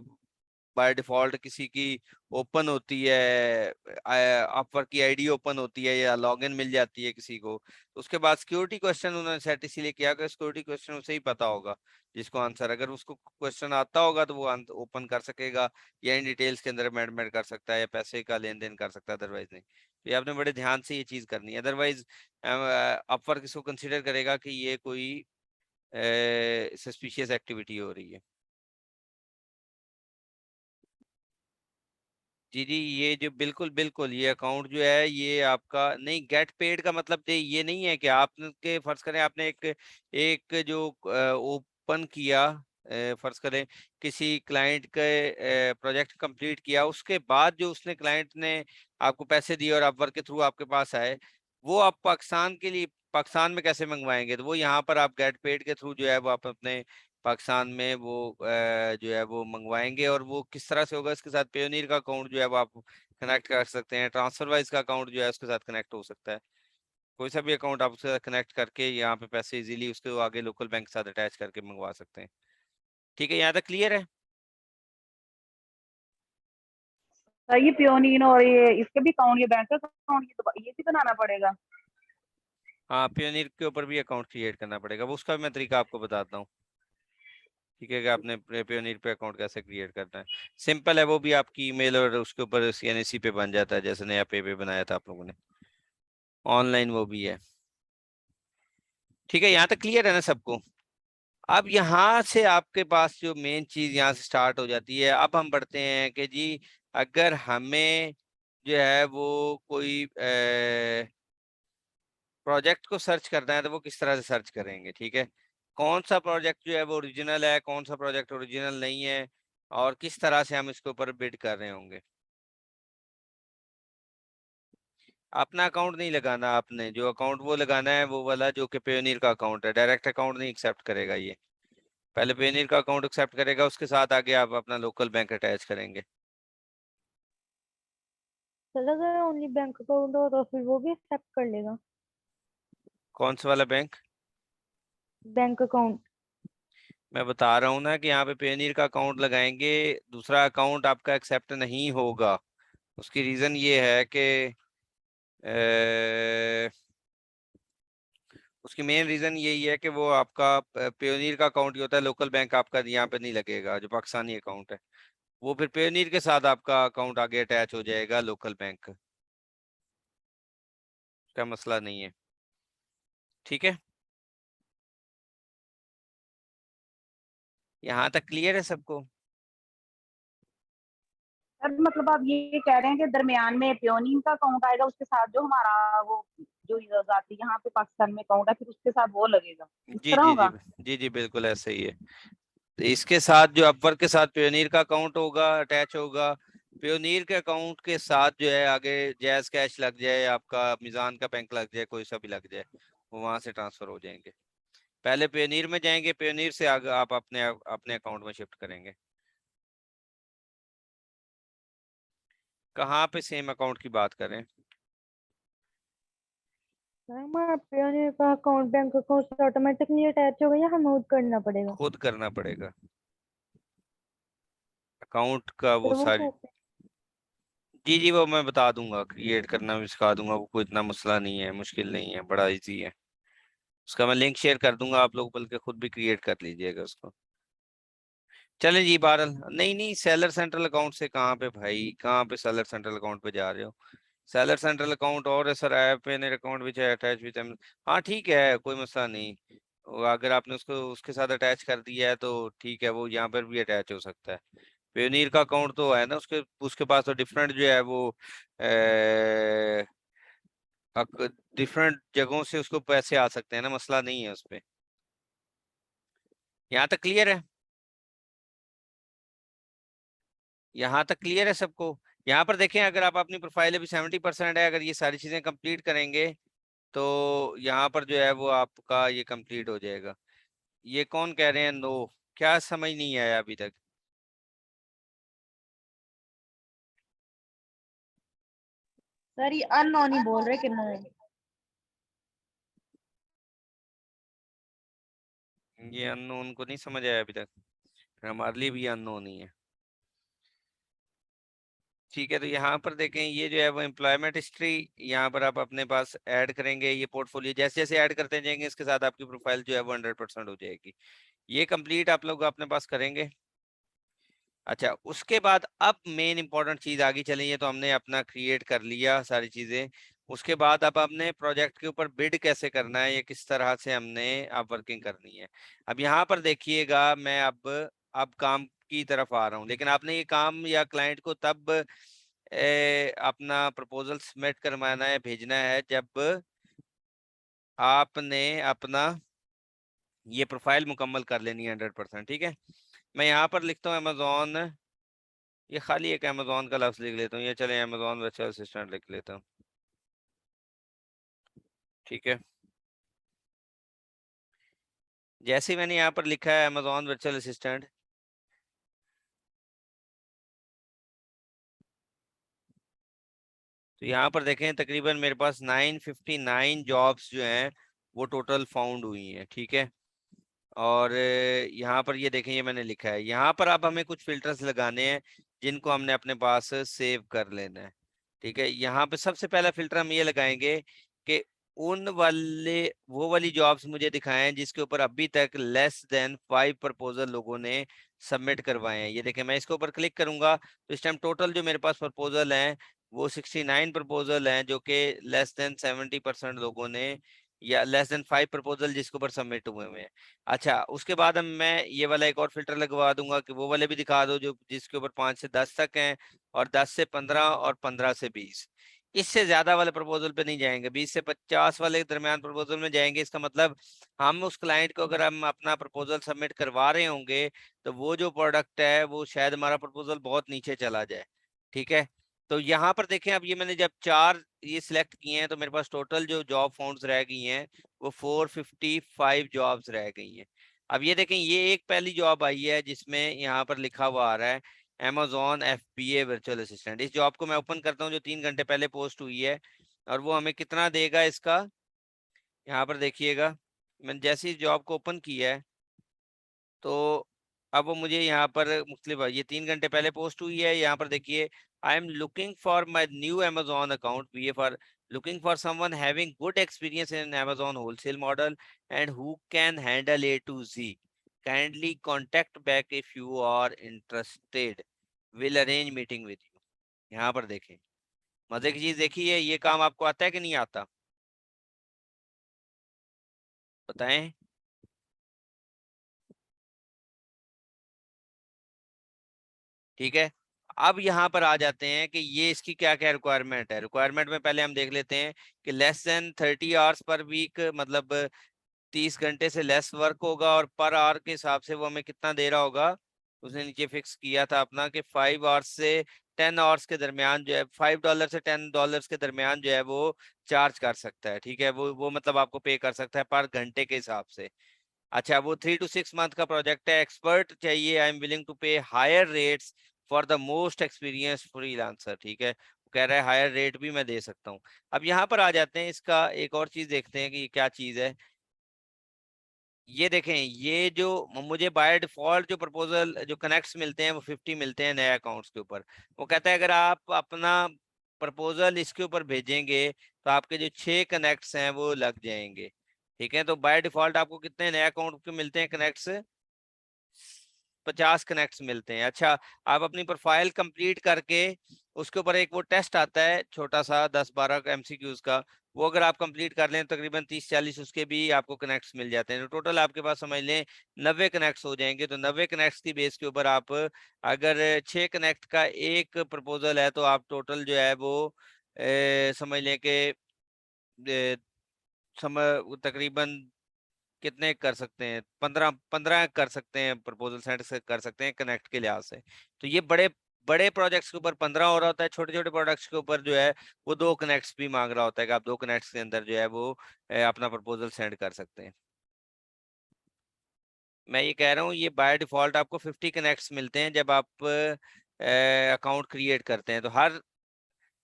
बाय डिफॉल्ट किसी की ओपन होती है, अपवर्क की आईडी ओपन होती है या लॉगिन मिल जाती है किसी को, तो उसके बाद सिक्योरिटी क्वेश्चन उन्होंने सेट इसीलिए किया कि सिक्योरिटी क्वेश्चन उसे ही पता होगा जिसको आंसर, अगर उसको क्वेश्चन आता होगा तो वो ओपन कर सकेगा या इन डिटेल्स के अंदर अमेंडमेंट कर सकता है या पैसे का लेन देन कर सकता है, अदरवाइज नहीं। तो ये आपने बड़े ध्यान से ये चीज करनी है, अदरवाइज अपवर्क इसको कंसिडर करेगा कि ये कोई सस्पिशियस एक्टिविटी हो रही है। जी जी, ये जो बिल्कुल बिल्कुल ये अकाउंट जो है ये आपका नहीं, गेट पेड का मतलब ये नहीं है कि आपके फर्ज करें आपने एक एक जो ओपन किया, फर्ज करें किसी क्लाइंट के प्रोजेक्ट कंप्लीट किया, उसके बाद जो उसने क्लाइंट ने आपको पैसे दिए और अपवर्क के थ्रू आपके पास आए, वो आप पाकिस्तान के लिए पाकिस्तान में कैसे मंगवाएंगे, तो वो यहाँ पर आप गेट पेड के थ्रू जो है वो आप अपने पाकिस्तान में वो जो है वो मंगवाएंगे। और वो किस तरह से होगा, इसके साथ पेयोनियर का अकाउंट जो है वो आप कनेक्ट कर सकते हैं, ट्रांसफर वाइज का अकाउंट जो है उसके साथ कनेक्ट हो सकता है, कोई सा भी अकाउंट आप उसके साथ कनेक्ट करके यहाँ पे पैसे इजीली उसके आगे लोकल बैंक के साथ अटैच करके मंगवा सकते हैं। ठीक है, यहाँ तक क्लियर है? सर ये पियोनियर और ये इसके भी अकाउंट, ये बैंक अकाउंट, ये भी बनाना पड़ेगा? हाँ, पेयोनियर के ऊपर भी अकाउंट क्रिएट करना पड़ेगा, वो उसका भी मैं तरीका आपको बताता हूँ। ठीक है कि आपने पेयोनियर पे अकाउंट कैसे क्रिएट करना है, सिंपल है, वो भी आपकी ईमेल और उसके ऊपर CNC पे बन जाता है, जैसे नया पे बनाया था आप लोगों ने, ऑनलाइन वो भी है। ठीक है, यहाँ तक क्लियर है ना सबको? अब यहाँ से आपके पास जो मेन चीज यहाँ से स्टार्ट हो जाती है, अब हम बढ़ते हैं कि जी अगर हमें जो है वो कोई प्रोजेक्ट को सर्च करना है तो वो किस तरह से सर्च करेंगे। ठीक है, कौन सा प्रोजेक्ट जो है वो ओरिजिनल है, कौन सा प्रोजेक्ट ओरिजिनल नहीं है, और किस तरह से हम इसके ऊपर बिड कर रहे होंगे। अपना अकाउंट नहीं लगाना, आपने जो अकाउंट वो लगाना है वो वाला जो कि पेयोनियर का अकाउंट है, डायरेक्ट अकाउंट नहीं एक्सेप्ट करेगा ये, पहले पेयोनियर का अकाउंट एक्सेप्ट करेगा, उसके साथ आगे आप अपना लोकल बैंक अटैच करेंगे। चल अगर ओनली बैंक अकाउंट हो तो फिर वो भी एक्सेप्ट कर लेगा कौन सा वाला बैंक? Bank account. मैं बता रहा हूँ ना कि यहाँ पे पेयोनियर का अकाउंट लगाएंगे, दूसरा अकाउंट आपका एक्सेप्ट नहीं होगा। उसकी रीजन ये है कि उसकी मेन रीजन यही है कि वो आपका पेयोनियर का अकाउंट ही होता है, लोकल बैंक आपका यहाँ पे नहीं लगेगा, जो पाकिस्तानी अकाउंट है वो फिर पेयोनियर के साथ आपका अकाउंट आगे अटैच हो जाएगा लोकल बैंक का, मसला नहीं है। ठीक है, यहाँ तक क्लियर है सबको? सर मतलब आप ये कह रहे हैं कि दरमियान में पियोनियर का अकाउंट आएगा, उसके साथ जो हमारा वो जो जाती यहाँ पे पाकिस्तान में अकाउंट है, फिर उसके साथ वो लगेगा, इस जी तरह जी जी होगा? जी जी, बिल्कुल ऐसा ही है। तो इसके साथ जो अपवर्क के साथ पेयोनियर का अकाउंट होगा अटैच होगा, पेयोनियर के अकाउंट के साथ जो है आगे जैज कैश लग जाए, आपका मिजान का बैंक लग जाए, कोई सा भी लग जाए, वो वहां से ट्रांसफर हो जाएंगे। पहले पेयोनियर में जाएंगे, पेयोनियर से आगे आप अपने अपने अकाउंट में शिफ्ट करेंगे। कहाँ पे सेम अकाउंट की बात करें? हमारा पेयोनियर का अकाउंट बैंक अकाउंट से ऑटोमेटिकली अटैच होगा या हमें खुद करना पड़ेगा? खुद करना पड़ेगा अकाउंट का वो फिर वो सारी। कैसे? जी जी, वो मैं बता दूंगा, क्रिएट करना भी सिखा दूंगा, वो कोई इतना मसला नहीं है, मुश्किल नहीं है, बड़ा इजी है। उसका मैं लिंक शेयर कर दूंगा, आप लोग बल्कि खुद भी क्रिएट कर लीजिएगा उसको। चलें जी, बहरहाल नहीं नहीं, सेलर सेंट्रल अकाउंट से कहाँ पे भाई, कहाँ पे सेलर सेंट्रल अकाउंट पे जा रहे हो? सेलर सेंट्रल अकाउंट और है sir, app in account which है अटैच विद। हाँ ठीक है, कोई मसला नहीं, वो अगर आपने उसको उसके साथ अटैच कर दिया है तो ठीक है, वो यहाँ पर भी अटैच हो सकता है। पेयोनियर का अकाउंट तो है ना उसके उसके पास तो डिफरेंट जो है वो डिफरेंट जगहों से उसको पैसे आ सकते हैं ना, मसला नहीं है उसपे। यहाँ तक क्लियर है? यहाँ तक क्लियर है सबको? यहाँ पर देखें, अगर आप अपनी प्रोफाइल अभी 70% है, अगर ये सारी चीजें कंप्लीट करेंगे तो यहाँ पर जो है वो आपका ये कंप्लीट हो जाएगा। ये कौन कह रहे हैं नो? क्या समझ नहीं आया अभी तक? सर ये अननोन ही बोल रहे कि नो। ये अननोन को नहीं समझ आया अभी तक, फिर हमारे लिए भी अननोन ही है। ठीक है, तो यहाँ पर देखें ये जो है वो एम्प्लॉयमेंट हिस्ट्री यहाँ पर आप अपने पास ऐड करेंगे। ये पोर्टफोलियो जैसे जैसे ऐड करते जाएंगे इसके साथ आपकी प्रोफाइल जो है वो 100% हो जाएगी। ये कंप्लीट आप लोग अपने पास करेंगे। अच्छा, उसके बाद अब मेन इंपॉर्टेंट चीज आगे चली है, तो हमने अपना क्रिएट कर लिया सारी चीजें। उसके बाद अब हमने प्रोजेक्ट के ऊपर बिड कैसे करना है, ये किस तरह से हमने अब वर्किंग करनी है। अब यहाँ पर देखिएगा मैं अब काम की तरफ आ रहा हूँ, लेकिन आपने ये काम या क्लाइंट को तब अपना प्रपोजल सबमिट करवाना है, भेजना है, जब आपने अपना ये प्रोफाइल मुकम्मल कर लेनी है 100%। ठीक है, मैं यहाँ पर लिखता हूँ अमेजोन, ये खाली एक अमेजोन का लफ्ज लिख लेता हूँ, ये चले अमेजोन वर्चुअल असिस्टेंट लिख लेता हूँ। ठीक है, जैसे ही मैंने यहाँ पर लिखा है अमेजोन वर्चुअल असिस्टेंट, तो यहाँ पर देखें तकरीबन मेरे पास 959 जॉब्स जो हैं वो टोटल फाउंड हुई हैं। ठीक है, और यहाँ पर ये देखें, ये मैंने लिखा है। यहाँ पर अब हमें कुछ फिल्टर्स लगाने हैं जिनको हमने अपने पास सेव कर लेना है। ठीक है, यहाँ पे सबसे पहला फिल्टर हम ये लगाएंगे कि वो वाली जॉब्स मुझे दिखाएं जिसके ऊपर अभी तक लेस देन 5 प्रपोजल लोगों ने सबमिट करवाए हैं। ये देखें, मैं इसके ऊपर क्लिक करूंगा तो इस टाइम टोटल जो मेरे पास प्रपोजल हैं वो 69 प्रपोजल हैं, जो कि लेस देन 70% लोगों ने, या लेस देन 5 प्रपोजल जिसके ऊपर सबमिट हुए हुए हैं। अच्छा, उसके बाद हम मैं ये वाला एक और फिल्टर लगवा दूंगा कि वो वाले भी दिखा दो जो जिसके ऊपर 5 से 10 तक हैं, और 10 से 15 और 15 से 20। इससे ज्यादा वाले प्रपोजल पे नहीं जाएंगे, 20 से 50 वाले दरमियान प्रपोजल में जाएंगे। इसका मतलब हम उस क्लाइंट को अगर हम अपना प्रपोजल सबमिट करवा रहे होंगे तो वो जो प्रोडक्ट है वो शायद हमारा प्रपोजल बहुत नीचे चला जाए। ठीक है, तो यहाँ पर देखें, अब ये मैंने जब 4 ये सिलेक्ट किए हैं तो मेरे पास टोटल जो जॉब फाउंड्स रह गई हैं वो 455 जॉब्स रह गई हैं। अब ये देखें, ये एक पहली जॉब आई है जिसमें यहाँ पर लिखा हुआ आ रहा है Amazon FBA वर्चुअल असिस्टेंट। इस जॉब को मैं ओपन करता हूँ जो 3 घंटे पहले पोस्ट हुई है, और वो हमें कितना देगा इसका, यहाँ पर देखिएगा। मैंने जैसे ही जॉब को ओपन किया है तो अब वो मुझे यहाँ पर मुख्तलिफ, ये 3 घंटे पहले पोस्ट हुई है। यहाँ पर देखिए, I am looking for my new Amazon account, we for looking for someone having good experience in Amazon wholesale model and who can handle A to Z. Kindly contact back if you are interested. Will arrange meeting with you. यहाँ पर देखें, मजे की चीज देखिए, ये काम आपको आता है कि नहीं आता, बताएं। ठीक है, अब यहाँ पर आ जाते हैं कि ये इसकी क्या क्या रिक्वायरमेंट है। रिक्वायरमेंट में पहले हम देख लेते हैं कि less than 30 hours per week, मतलब 30 घंटे से लेस वर्क होगा, और पर आवर के हिसाब से वो हमें कितना दे रहा होगा। उसने नीचे फिक्स किया था अपना कि 5 आवर्स से 10 आवर्स के दरमियान जो है, $5 से $10 के दरमियान जो है वो चार्ज कर सकता है। ठीक है, वो मतलब आपको पे कर सकता है पर घंटे के हिसाब से। अच्छा, वो 3 to 6 मंथ का प्रोजेक्ट है, एक्सपर्ट चाहिए, I am willing to pay higher rates for the most experience freelancer. ठीक है, वो कह रहा है हायर रेट भी मैं दे सकता हूँ। अब यहाँ पर आ जाते हैं, इसका एक और चीज देखते हैं कि ये क्या चीज है। ये देखें, ये जो मुझे बाय डिफॉल्ट जो प्रपोजल जो कनेक्ट्स मिलते हैं वो 50 मिलते हैं नए अकाउंट्स के ऊपर। वो कहता है अगर आप अपना प्रपोजल इसके ऊपर भेजेंगे तो आपके जो 6 कनेक्ट्स हैं वो लग जाएंगे। ठीक है, तो बाय डिफॉल्ट आपको कितने नए अकाउंट के मिलते हैं कनेक्ट्स, 50 कनेक्ट्स मिलते हैं। अच्छा, आप अपनी प्रोफाइल कंप्लीट करके उसके ऊपर एक वो टेस्ट आता है छोटा सा 10-12 MCQs का, वो अगर आप कंप्लीट कर लें तकरीबन 30-40 उसके भी आपको कनेक्ट्स मिल जाते हैं। तो टोटल आपके पास समझ लें 90 कनेक्ट्स हो जाएंगे। तो 90 कनेक्ट्स की बेस के ऊपर आप अगर 6 कनेक्ट का एक प्रपोजल है तो आप टोटल जो है वो समझ लें कि तकरीबन कितने कर सकते हैं, 15 कर सकते हैं, प्रपोजल सेंड कर सकते हैं कनेक्ट के लिहाज से। तो ये बड़े बड़े प्रोजेक्ट्स के ऊपर 15 हो रहा होता है, छोटे छोटे प्रोजेक्ट्स के ऊपर जो है वो 2 कनेक्ट्स भी मांग रहा होता है कि आप 2 कनेक्ट्स के अंदर जो है वो अपना प्रपोजल सेंड कर सकते हैं। मैं ये कह रहा हूँ, ये बाय डिफॉल्ट आपको 50 कनेक्ट्स मिलते हैं जब आप अकाउंट क्रिएट करते हैं। तो हर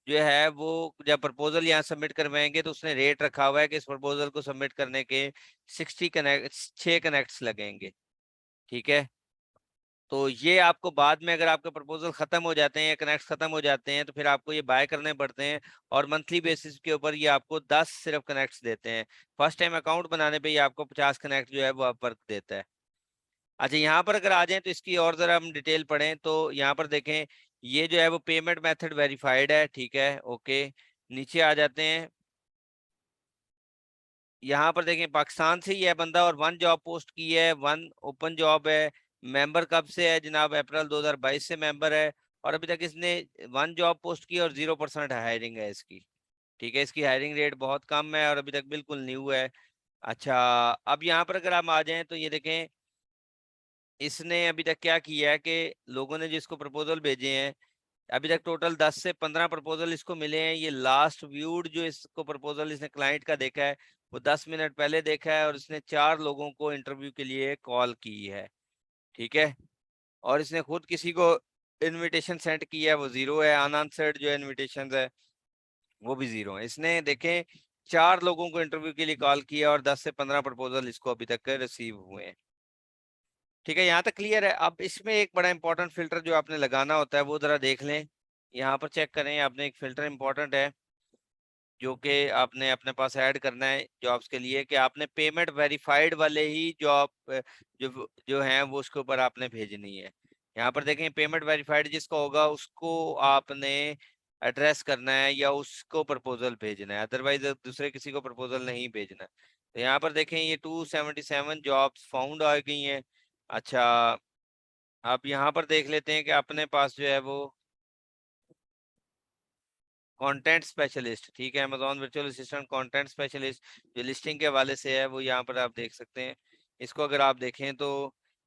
जो है वो जब प्रपोजल यहाँ सबमिट करवाएंगे तो उसने रेट रखा हुआ है कि इस प्रपोजल को सबमिट करने के 6 कनेक्ट्स लगेंगे। ठीक है, तो ये आपको बाद में अगर आपके प्रपोजल खत्म हो जाते हैं या कनेक्ट खत्म हो जाते हैं तो फिर आपको ये बाय करने पड़ते हैं, और मंथली बेसिस के ऊपर ये आपको 10 सिर्फ कनेक्ट्स देते हैं। फर्स्ट टाइम अकाउंट बनाने पे ये आपको 50 कनेक्ट जो है वो अपवर्क देता है। अच्छा, यहाँ पर अगर आ जाएं तो इसकी और जरा हम डिटेल पढ़ें तो यहाँ पर देखें ये जो है वो पेमेंट मेथड वेरीफाइड है। ठीक है, ओके, नीचे आ जाते हैं। यहाँ पर देखें पाकिस्तान से ही है बंदा और 1 जॉब पोस्ट की है, 1 ओपन जॉब है। मेंबर कब से है जनाब? अप्रैल 2022 से मेंबर है, और अभी तक इसने 1 जॉब पोस्ट की और 0% हायरिंग है इसकी। ठीक है, इसकी हायरिंग रेट बहुत कम है और अभी तक बिल्कुल न्यू है। अच्छा, अब यहाँ पर अगर हम आ जाएं तो ये देखें इसने अभी तक क्या किया है कि लोगों ने जिसको प्रपोजल भेजे हैं अभी तक टोटल 10 से 15 प्रपोजल इसको मिले हैं। ये लास्ट व्यूड जो इसको प्रपोजल इसने क्लाइंट का देखा है वो 10 मिनट पहले देखा है, और इसने 4 लोगों को इंटरव्यू के लिए कॉल की है। ठीक है, और इसने खुद किसी को इनविटेशन सेंड किया है, वो 0 है। अनआंसर्ड जो इनविटेशन है वो भी 0 है। इसने देखें 4 लोगों को इंटरव्यू के लिए कॉल किया और 10 से 15 प्रपोजल इसको अभी तक रिसीव हुए हैं। ठीक है, यहाँ तक क्लियर है। अब इसमें एक बड़ा इंपॉर्टेंट फिल्टर जो आपने लगाना होता है वो जरा देख लें। यहाँ पर चेक करें, आपने एक फिल्टर इंपॉर्टेंट है जो कि आपने अपने पास ऐड करना है जॉब्स के लिए, कि आपने पेमेंट वेरीफाइड वाले ही जॉब जो जो हैं वो उसके ऊपर आपने भेजनी है। यहाँ पर देखें पेमेंट वेरीफाइड जिसका होगा उसको आपने एड्रेस करना है या उसको प्रपोजल भेजना है, अदरवाइज दूसरे किसी को प्रपोजल नहीं भेजना है। तो यहाँ पर देखें ये 277 जॉब्स फाउंड आ गई हैं। अच्छा, अब यहाँ पर देख लेते हैं कि अपने पास जो है वो कंटेंट स्पेशलिस्ट, ठीक है, Amazon virtual assistant content specialist जो लिस्टिंग के हवाले से है वो यहाँ पर आप देख सकते हैं। इसको अगर आप देखें तो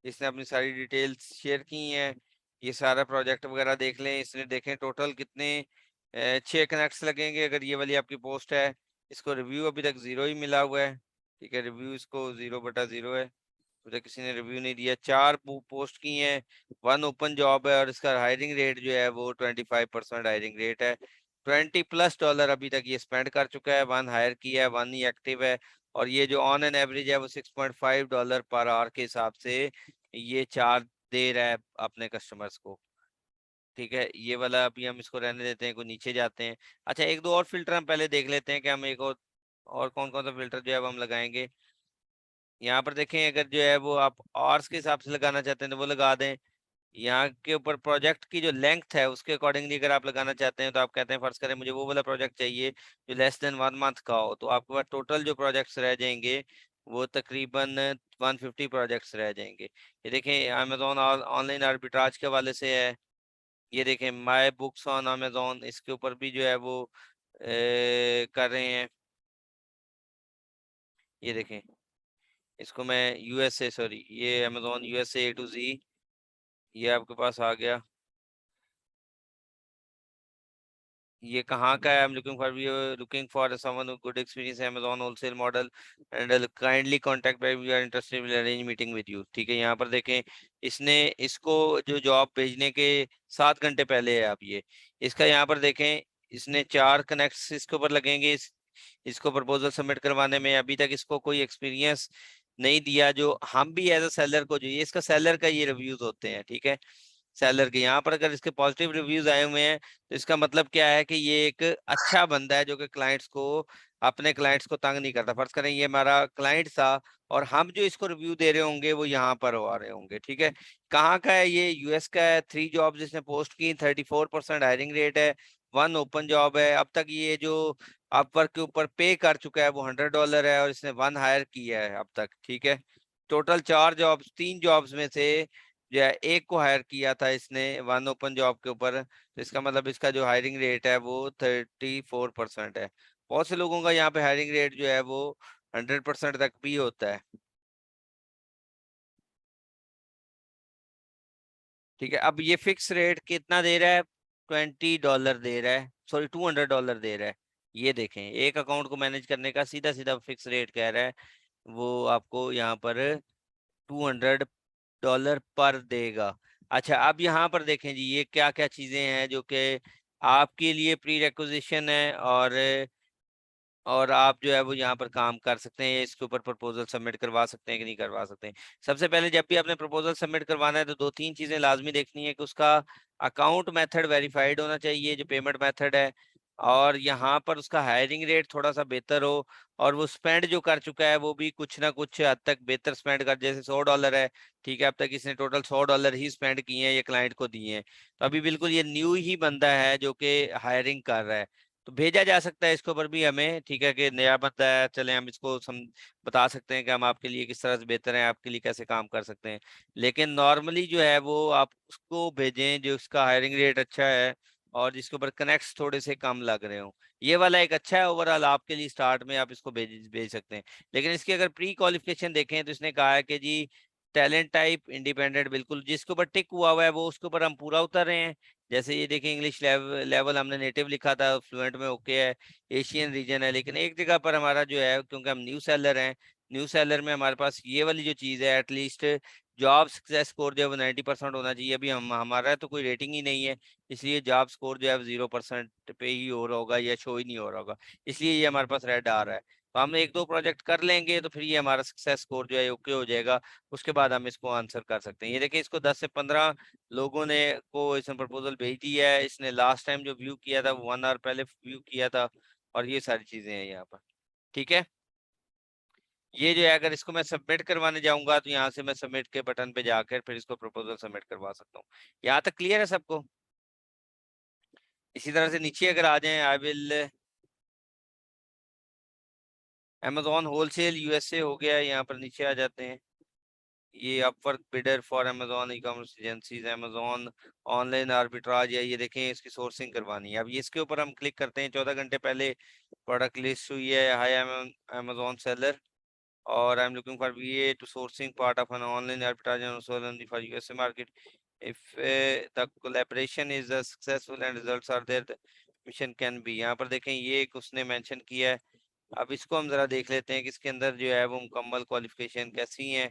इसने अपनी सारी डिटेल्स शेयर की हैं। ये सारा प्रोजेक्ट वगैरह देख लें, इसने देखें टोटल कितने 6 कनेक्ट्स लगेंगे अगर ये वाली आपकी पोस्ट है। इसको रिव्यू अभी तक 0 ही मिला हुआ है। ठीक है, रिव्यू इसको 0/0 है, मुझे किसी ने रिव्यू नहीं दिया। 4 पोस्ट की हैं, 1 ओपन जॉब है, और इसका हायरिंग रेट जो है वो 25% हायरिंग रेट है। $20+ अभी तक ये स्पेंड कर चुका है, 1 हायर किया है, 1 ही एक्टिव है, और ये जो ऑन एन एवरेज है वो $6.5 पर आवर के हिसाब से ये चार्ज दे रहा है अपने कस्टमर्स को। ठीक है, ये वाला अभी हम इसको रहने देते हैं, को नीचे जाते हैं। अच्छा, एक दो और फिल्टर हम पहले देख लेते हैं कि हम एक और कौन कौन सा फिल्टर जो है वो हम लगाएंगे। यहाँ पर देखें अगर जो है वो आप आवर्स के हिसाब से लगाना चाहते हैं तो वो लगा दें। यहाँ के ऊपर प्रोजेक्ट की जो लेंथ है उसके अकॉर्डिंगली अगर आप लगाना चाहते हैं तो आप कहते हैं फर्ज करें मुझे वो वाला प्रोजेक्ट चाहिए जो लेस देन 1 मंथ का हो, तो आपके पास टोटल जो प्रोजेक्ट्स रह जाएंगे वो तकरीबन 150 प्रोजेक्ट्स रह जाएंगे। ये देखें अमेजोन ऑनलाइन आर्बिट्राज के हवाले से है। ये देखें माई बुक्स ऑन अमेजोन, इसके ऊपर भी जो है वो कर रहे हैं। ये देखें, इसको मैं यूएसए सॉरी ये Amazon USA A to Z ये आपके पास आ गया। ये कहाँ का है? I am looking for someone with good experience Amazon wholesale model and kindly contact by we are interested will arrange meeting with you. ठीक है, यहाँ पर देखें इसने इसको जो जॉब भेजने के 7 घंटे पहले है। आप ये इसका यहाँ पर देखें इसने 4 कनेक्ट्स इसके ऊपर लगेंगे इसको प्रपोजल सबमिट करवाने में। अभी तक इसको कोई एक्सपीरियंस नहीं दिया, जो हम भी एज अ सेलर को जो ये इसका सेलर का ये रिव्यूज होते हैं। ठीक है, सेलर के यहाँ पर अगर इसके पॉजिटिव रिव्यूज आए हुए हैं तो इसका मतलब क्या है कि ये एक अच्छा बंदा है जो कि क्लाइंट्स को अपने क्लाइंट्स को तंग नहीं करता। फर्ज करें ये हमारा क्लाइंट था और हम जो इसको रिव्यू दे रहे होंगे वो यहाँ पर आ रहे होंगे। ठीक है, कहाँ का है? ये यूएस का है। 3 जॉब इसने पोस्ट की, 34% हायरिंग रेट है, 1 ओपन जॉब है। अब तक ये जो अपवर्क के ऊपर पे कर चुका है वो $100 है, और इसने 1 हायर किया है अब तक। ठीक है, टोटल 4 जॉब्स 3 जॉब्स में से जो है एक को हायर किया था इसने 1 ओपन जॉब के ऊपर, तो इसका मतलब इसका जो हायरिंग रेट है वो 34% है। बहुत से लोगों का यहाँ पे हायरिंग रेट जो है वो 100% तक भी होता है। ठीक है, अब ये फिक्स रेट कितना दे रहा है? $20 दे रहा है, सॉरी $200 दे रहा है। ये देखें एक अकाउंट को मैनेज करने का सीधा सीधा फिक्स रेट कह रहा है, वो आपको यहाँ पर $200 पर देगा। अच्छा, अब यहाँ पर देखें जी ये क्या क्या चीजें हैं जो कि आपके लिए प्री रिक्विजिशन है, और आप जो है वो यहाँ पर काम कर सकते हैं, इसके ऊपर प्रपोजल सबमिट करवा सकते हैं कि नहीं करवा सकते हैं। सबसे पहले जब भी आपने प्रपोजल सबमिट करवाना है तो 2-3 चीजें लाजमी देखनी है कि उसका अकाउंट मेथड वेरीफाइड होना चाहिए, जो पेमेंट मेथड है, और यहाँ पर उसका हायरिंग रेट थोड़ा सा बेहतर हो, और वो स्पेंड जो कर चुका है वो भी कुछ ना कुछ हद तक बेहतर स्पेंड कर, जैसे $100 है, ठीक है, अब तक इसने टोटल $100 ही स्पेंड किए हैं, ये क्लाइंट को दिए हैं, तो अभी बिल्कुल ये न्यू ही बंदा है जो कि हायरिंग कर रहा है, तो भेजा जा सकता है इसके ऊपर भी हमें, ठीक है, कि नया बंदा है, चले हम इसको बता सकते हैं कि हम आपके लिए किस तरह से बेहतर हैं, आपके लिए कैसे काम कर सकते हैं। लेकिन नॉर्मली जो है वो आप उसको भेजें जो उसका हायरिंग रेट अच्छा है और जिसके ऊपर कनेक्ट्स थोड़े से कम लग रहे हो। ये वाला एक अच्छा है ओवरऑल आपके लिए, स्टार्ट में आप इसको भेज भेज सकते हैं। लेकिन इसकी अगर प्री क्वालिफिकेशन देखें तो इसने कहा है कि जी टैलेंट टाइप इंडिपेंडेंट, बिल्कुल जिसके ऊपर टिक हुआ हुआ है वो उसके ऊपर हम पूरा उतर रहे हैं। जैसे ये देखिए इंग्लिश लेवल हमने नेटिव लिखा था, फ्लुएंट में ओके है, एशियन रीजन है, लेकिन एक जगह पर हमारा जो है, क्योंकि हम न्यू सेलर हैं, न्यू सेलर में हमारे पास ये वाली जो चीज़ है, एटलीस्ट जॉब सक्सेस स्कोर जो है वो 90% होना चाहिए। अभी हमारा तो कोई रेटिंग ही नहीं है, इसलिए जॉब स्कोर जो है 0% पे ही हो रहा होगा या शो ही नहीं हो रहा होगा, इसलिए ये हमारे पास रेड आ रहा है। तो हम 1-2 प्रोजेक्ट कर लेंगे तो फिर ये हमारा सक्सेस स्कोर जो है ओके हो जाएगा, उसके बाद हम इसको आंसर कर सकते हैं। ये देखिए इसको 10 से 15 लोगों ने को इसने प्रपोजल भेज दी है, इसने लास्ट टाइम जो व्यू किया था वो 1 आवर पहले व्यू किया था, और ये सारी चीजें हैं यहाँ पर, ठीक है। ये जो है अगर इसको मैं सबमिट करवाने जाऊंगा तो यहाँ से मैं सबमिट के बटन पे जाकर फिर इसको प्रपोजल सबमिट करवा सकता हूँ। यहाँ तक क्लियर है सबको? इसी तरह से नीचे अगर आ जाए, I will Amazon wholesale USA हो गया, यहाँ पर नीचे आ जाते हैं। ये Upwork bidder for Amazon e commerce agencies, Amazon online arbitrage, या ये देखें इसकी सोर्सिंग करवानी है। अब ये इसके ऊपर हम क्लिक करते हैं, 14 घंटे पहले प्रोडक्ट लिस्ट हुई है, हाई अमेजोन सेलर और I am looking for VA to sourcing part of an online arbitrage for USA market, if the collaboration is successful and results are there the mission can be. यहाँ पर देखें ये एक उसने मेंशन किया है। अब इसको हम जरा देख लेते हैं कि इसके अंदर जो है वो मुकम्मल क्वालिफिकेशन कैसी है,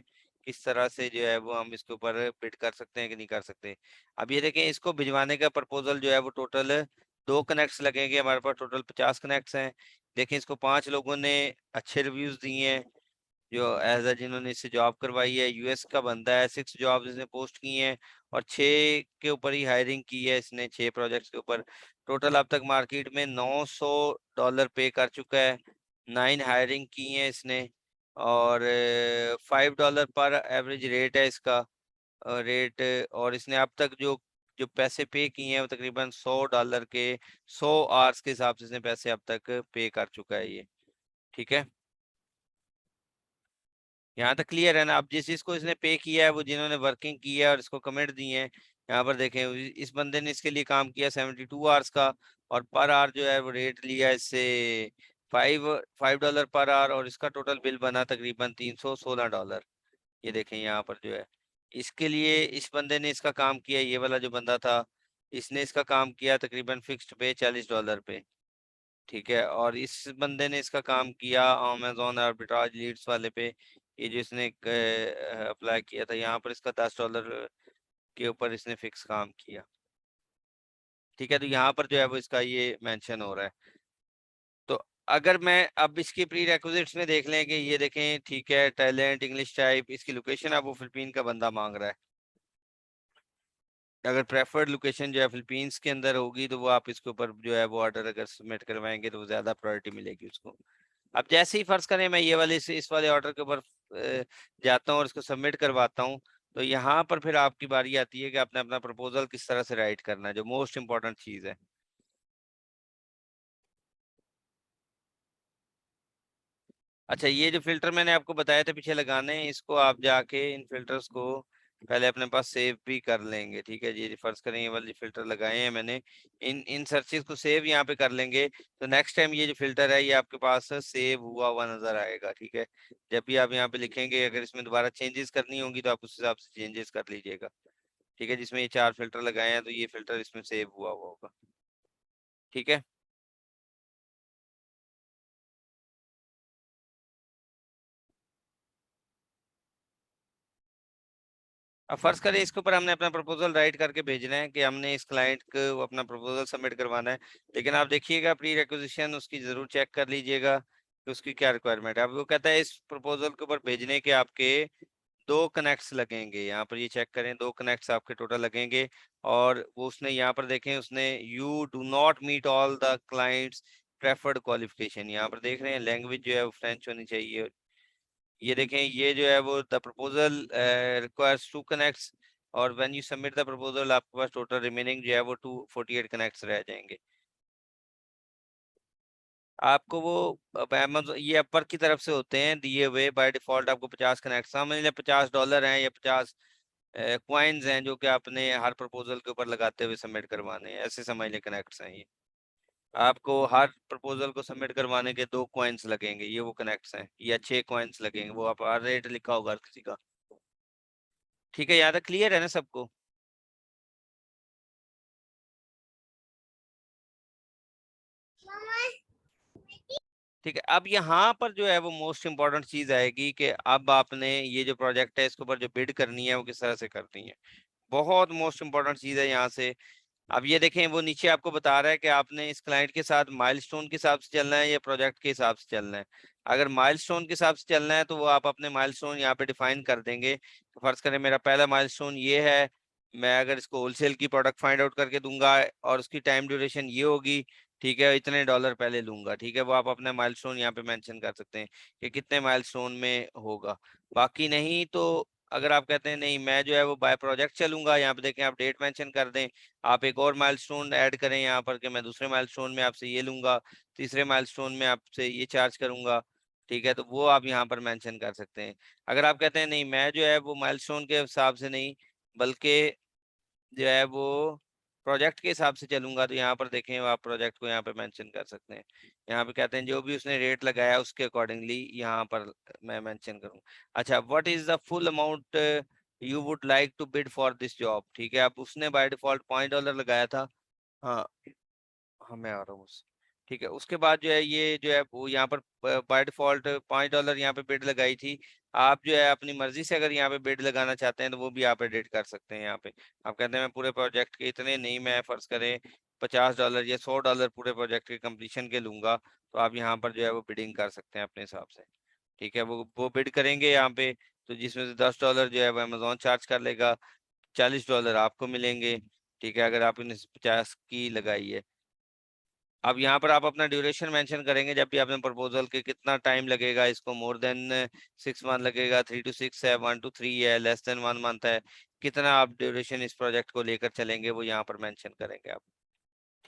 किस तरह से जो है वो हम इसके ऊपर बिड कर सकते हैं कि नहीं कर सकते। अब ये देखें इसको भिजवाने का प्रपोजल जो है वो टोटल 2 कनेक्ट्स लगेंगे, हमारे पास टोटल 50 कनेक्ट्स हैं। देखें इसको 5 लोगों ने अच्छे रिव्यूज दिए हैं जो एज जिन्होंने इससे जॉब करवाई है, यूएस का बंदा है, 6 जॉब्स इसने पोस्ट की हैं और 6 के ऊपर ही हायरिंग की है इसने, 6 प्रोजेक्ट्स के ऊपर। टोटल अब तक मार्केट में $900 पे कर चुका है, 9 हायरिंग की हैं इसने, और $5 पर एवरेज रेट है इसका रेट। और इसने अब तक जो जो पैसे पे किए हैं वो तकरीबन $100 के 100 आवर्स के हिसाब से इसने पैसे अब तक पे कर चुका है ये, ठीक है। यहाँ तक क्लियर है ना? अब जिस जिसको इसने पे किया है वो जिन्होंने वर्किंग की है और इसको कमेंट दिए हैं, यहाँ पर देखें इस बंदे ने इसके लिए काम किया 72 आवर्स का, और पर आवर जो है वो रेट लिया इससे $5 पर आवर, और इसका टोटल बिल बना तकरीबन $316। ये देखें यहाँ पर जो है इसके लिए इस बंदे ने इसका काम किया, ये वाला जो बंदा था इसने इसका काम किया तकरीबन फिक्स्ड पे $40 पे, ठीक है। और इस बंदे ने इसका काम किया अमेजोन आर्बिट्राज लीड्स वाले पे, ये जो इसने अप्लाई किया था यहाँ पर इसका $10 के ऊपर इसने फिक्स काम किया, ठीक है। तो यहाँ पर जो है वो इसका ये मेंशन हो रहा है। तो अगर मैं अब इसकी प्री रेक्विजिट्स में देख लें कि ये देखें, ठीक है, टैलेंट इंग्लिश टाइप, इसकी लोकेशन अब वो फिलिपीन का बंदा मांग रहा है। अगर प्रेफर्ड लोकेशन जो है फिलीपींस के अंदर होगी तो वो आप इसके ऊपर जो है वो ऑर्डर अगर सबमिट करवाएंगे तो ज़्यादा प्रायोरिटी मिलेगी उसको। अब जैसे ही फर्ज करें मैं ये वाले इस वाले ऑर्डर के ऊपर जाता हूँ और इसको सबमिट करवाता हूँ, तो यहाँ पर फिर आपकी बारी आती है कि आपने अपना प्रपोजल किस तरह से राइट करना है, जो मोस्ट इम्पोर्टेंट चीज़ है। अच्छा, ये जो फिल्टर मैंने आपको बताया था पीछे लगाने, इसको आप जाके इन फिल्टर्स को पहले अपने पास सेव भी कर लेंगे, ठीक है। ये फर्ज करें ये वाले फिल्टर लगाए हैं मैंने, इन इन सर्चेस को सेव यहाँ पे कर लेंगे, तो नेक्स्ट टाइम ये जो फिल्टर है ये आपके पास सेव हुआ हुआ नजर आएगा, ठीक है। जब भी आप यहाँ पे लिखेंगे, अगर इसमें दोबारा चेंजेस करनी होंगी तो आप उस हिसाब से चेंजेस कर लीजिएगा, ठीक है। जिसमें ये 4 फिल्टर लगाए हैं तो ये फिल्टर इसमें सेव हुआ हुआ होगा, ठीक है। अब फर्ज करें इसके ऊपर हमने अपना प्रपोजल राइट करके भेजना है कि हमने इस क्लाइंट को अपना प्रपोजल सबमिट करवाना है, लेकिन आप देखिएगा प्री रिक्विजिशन उसकी जरूर चेक कर लीजिएगा कि उसकी क्या रिक्वायरमेंट है। अब वो कहता है इस प्रपोजल के ऊपर भेजने के आपके 2 कनेक्ट्स लगेंगे, यहाँ पर ये चेक करें 2 कनेक्ट्स आपके टोटल लगेंगे। और वो उसने यहाँ पर देखें, उसने you do not meet all the clients preferred qualification, यहाँ पर देख रहे हैं लैंग्वेज जो है वो फ्रेंच होनी चाहिए। ये देखें ये जो है वो द प्रपोजल रिक्वायर्स 2 कनेक्ट्स, और when you submit the proposal आपके पास टोटल रिमेनिंग जो है वो 248 कनेक्ट्स रह जाएंगे। आपको वो Amazon ये अपर की तरफ से होते हैं दिए हुए, बाय डिफॉल्ट आपको 50 कनेक्ट समझ लें, $50 हैं या 50 क्वाइंस हैं जो कि आपने हर प्रपोजल के ऊपर लगाते हुए सबमिट करवाने हैं, ऐसे समझ लें कनेक्ट्स हैं ये। आपको हर प्रपोजल को सबमिट करवाने के 2 कॉइन्स लगेंगे, ये वो कनेक्ट्स हैं, या 6 कॉइन्स लगेंगे, वो आप हर रेट लिखा होगा हर किसी का। ठीक है, यहाँ तक क्लियर है ना सबको? ठीक है, अब यहाँ पर जो है वो मोस्ट इम्पोर्टेंट चीज आएगी कि अब आपने ये जो प्रोजेक्ट है इसके ऊपर जो बिड करनी है वो किस तरह से करनी है। बहुत मोस्ट इम्पोर्टेंट चीज है यहाँ से। अब ये देखें वो नीचे आपको बता रहा है कि आपने इस क्लाइंट के साथ माइलस्टोन के हिसाब से चलना है या प्रोजेक्ट के हिसाब से चलना है। अगर माइलस्टोन के हिसाब से चलना है तो वो आप अपने माइलस्टोन यहाँ पे डिफाइन कर देंगे। तो फर्ज करें मेरा पहला माइलस्टोन ये है, मैं अगर इसको होलसेल की प्रोडक्ट फाइंड आउट करके दूंगा और उसकी टाइम ड्यूरेशन ये होगी, ठीक है, इतने डॉलर पहले लूंगा, ठीक है, वो आप अपना माइलस्टोन यहाँ पे मेंशन कर सकते हैं कि कितने माइलस्टोन में होगा। बाकी नहीं तो अगर आप कहते हैं नहीं मैं जो है वो बाय प्रोजेक्ट चलूंगा, यहाँ पे देखें आप डेट मेंशन कर दें, आप एक और माइलस्टोन ऐड करें यहाँ पर कि मैं दूसरे माइलस्टोन में आपसे ये लूंगा, तीसरे माइलस्टोन में आपसे ये चार्ज करूंगा, ठीक है, तो वो आप यहाँ पर मेंशन कर सकते हैं। अगर आप कहते हैं नहीं मैं जो है वो माइलस्टोन के हिसाब से नहीं बल्कि जो है वो प्रोजेक्ट के हिसाब से चलूंगा, तो यहाँ पर देखें आप प्रोजेक्ट को यहाँ पे मेंशन कर सकते हैं। यहाँ पे कहते हैं जो भी उसने रेट लगाया उसके अकॉर्डिंगली यहाँ पर मैं मेंशन करूँ। अच्छा, what is the full amount you would like to bid for this job, ठीक है, अब उसने बाय डिफॉल्ट $5 लगाया था। हाँ हाँ मैं आ रहा हूँ ठीक है, उसके बाद जो है ये जो है वो यहाँ पर बाय डिफॉल्ट $5 यहाँ पे बिड लगाई थी। आप जो है अपनी मर्जी से अगर यहाँ पे बिड लगाना चाहते हैं तो वो भी आप एडिट कर सकते हैं। यहाँ पे आप कहते हैं मैं पूरे प्रोजेक्ट के इतने नहीं, मैं फर्ज करें $50 या $100 पूरे प्रोजेक्ट के कंप्लीशन के लूंगा, तो आप यहाँ पर जो है वो बिडिंग कर सकते हैं अपने हिसाब से। ठीक है, वो बिड करेंगे यहाँ पे, तो जिसमें से $10 जो है वो अमेजोन चार्ज कर लेगा, $40 आपको मिलेंगे। ठीक है, अगर आपने 50 की लगाई है। अब यहाँ पर आप अपना ड्यूरेशन मेंशन करेंगे जब भी आपने प्रपोजल के कितना टाइम लगेगा, इसको मोर देन 6 मंथ लगेगा, 3 to 6 है, 1 to 3 है, लेस देन 1 मंथ है, कितना आप ड्यूरेशन इस प्रोजेक्ट को लेकर चलेंगे वो यहाँ पर मेंशन करेंगे आप।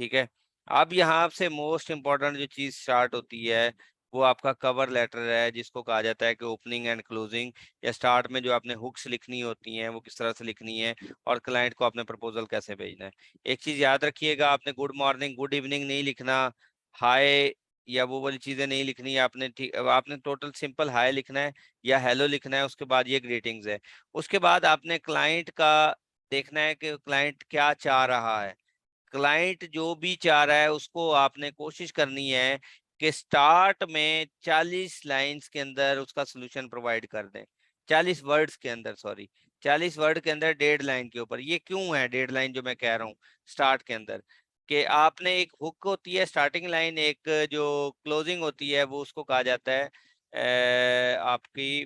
ठीक है, अब यहाँ से मोस्ट इम्पोर्टेंट जो चीज स्टार्ट होती है वो आपका कवर लेटर है, जिसको कहा जाता है कि ओपनिंग एंड क्लोजिंग, या स्टार्ट में जो आपने हुक्स लिखनी होती हैं वो किस तरह से लिखनी है, और क्लाइंट को आपने प्रपोजल कैसे भेजना है। एक चीज याद रखिएगा, आपने गुड मॉर्निंग गुड इवनिंग नहीं लिखना, हाय या वो वाली चीजें नहीं लिखनी है आपने। ठीक, आपने टोटल सिंपल हाय लिखना है या हेलो लिखना है, उसके बाद ये ग्रीटिंग्स है। उसके बाद आपने क्लाइंट का देखना है कि क्लाइंट क्या चाह रहा है। क्लाइंट जो भी चाह रहा है उसको आपने कोशिश करनी है कि स्टार्ट में 40 लाइंस के अंदर उसका सोल्यूशन प्रोवाइड कर दें, 40 वर्ड्स के अंदर, सॉरी 40 वर्ड के अंदर, 1.5 लाइन के ऊपर। ये क्यों है 1.5 लाइन जो मैं कह रहा हूँ स्टार्ट के अंदर, कि आपने एक हुक होती है स्टार्टिंग लाइन, एक जो क्लोजिंग होती है वो उसको कहा जाता है आपकी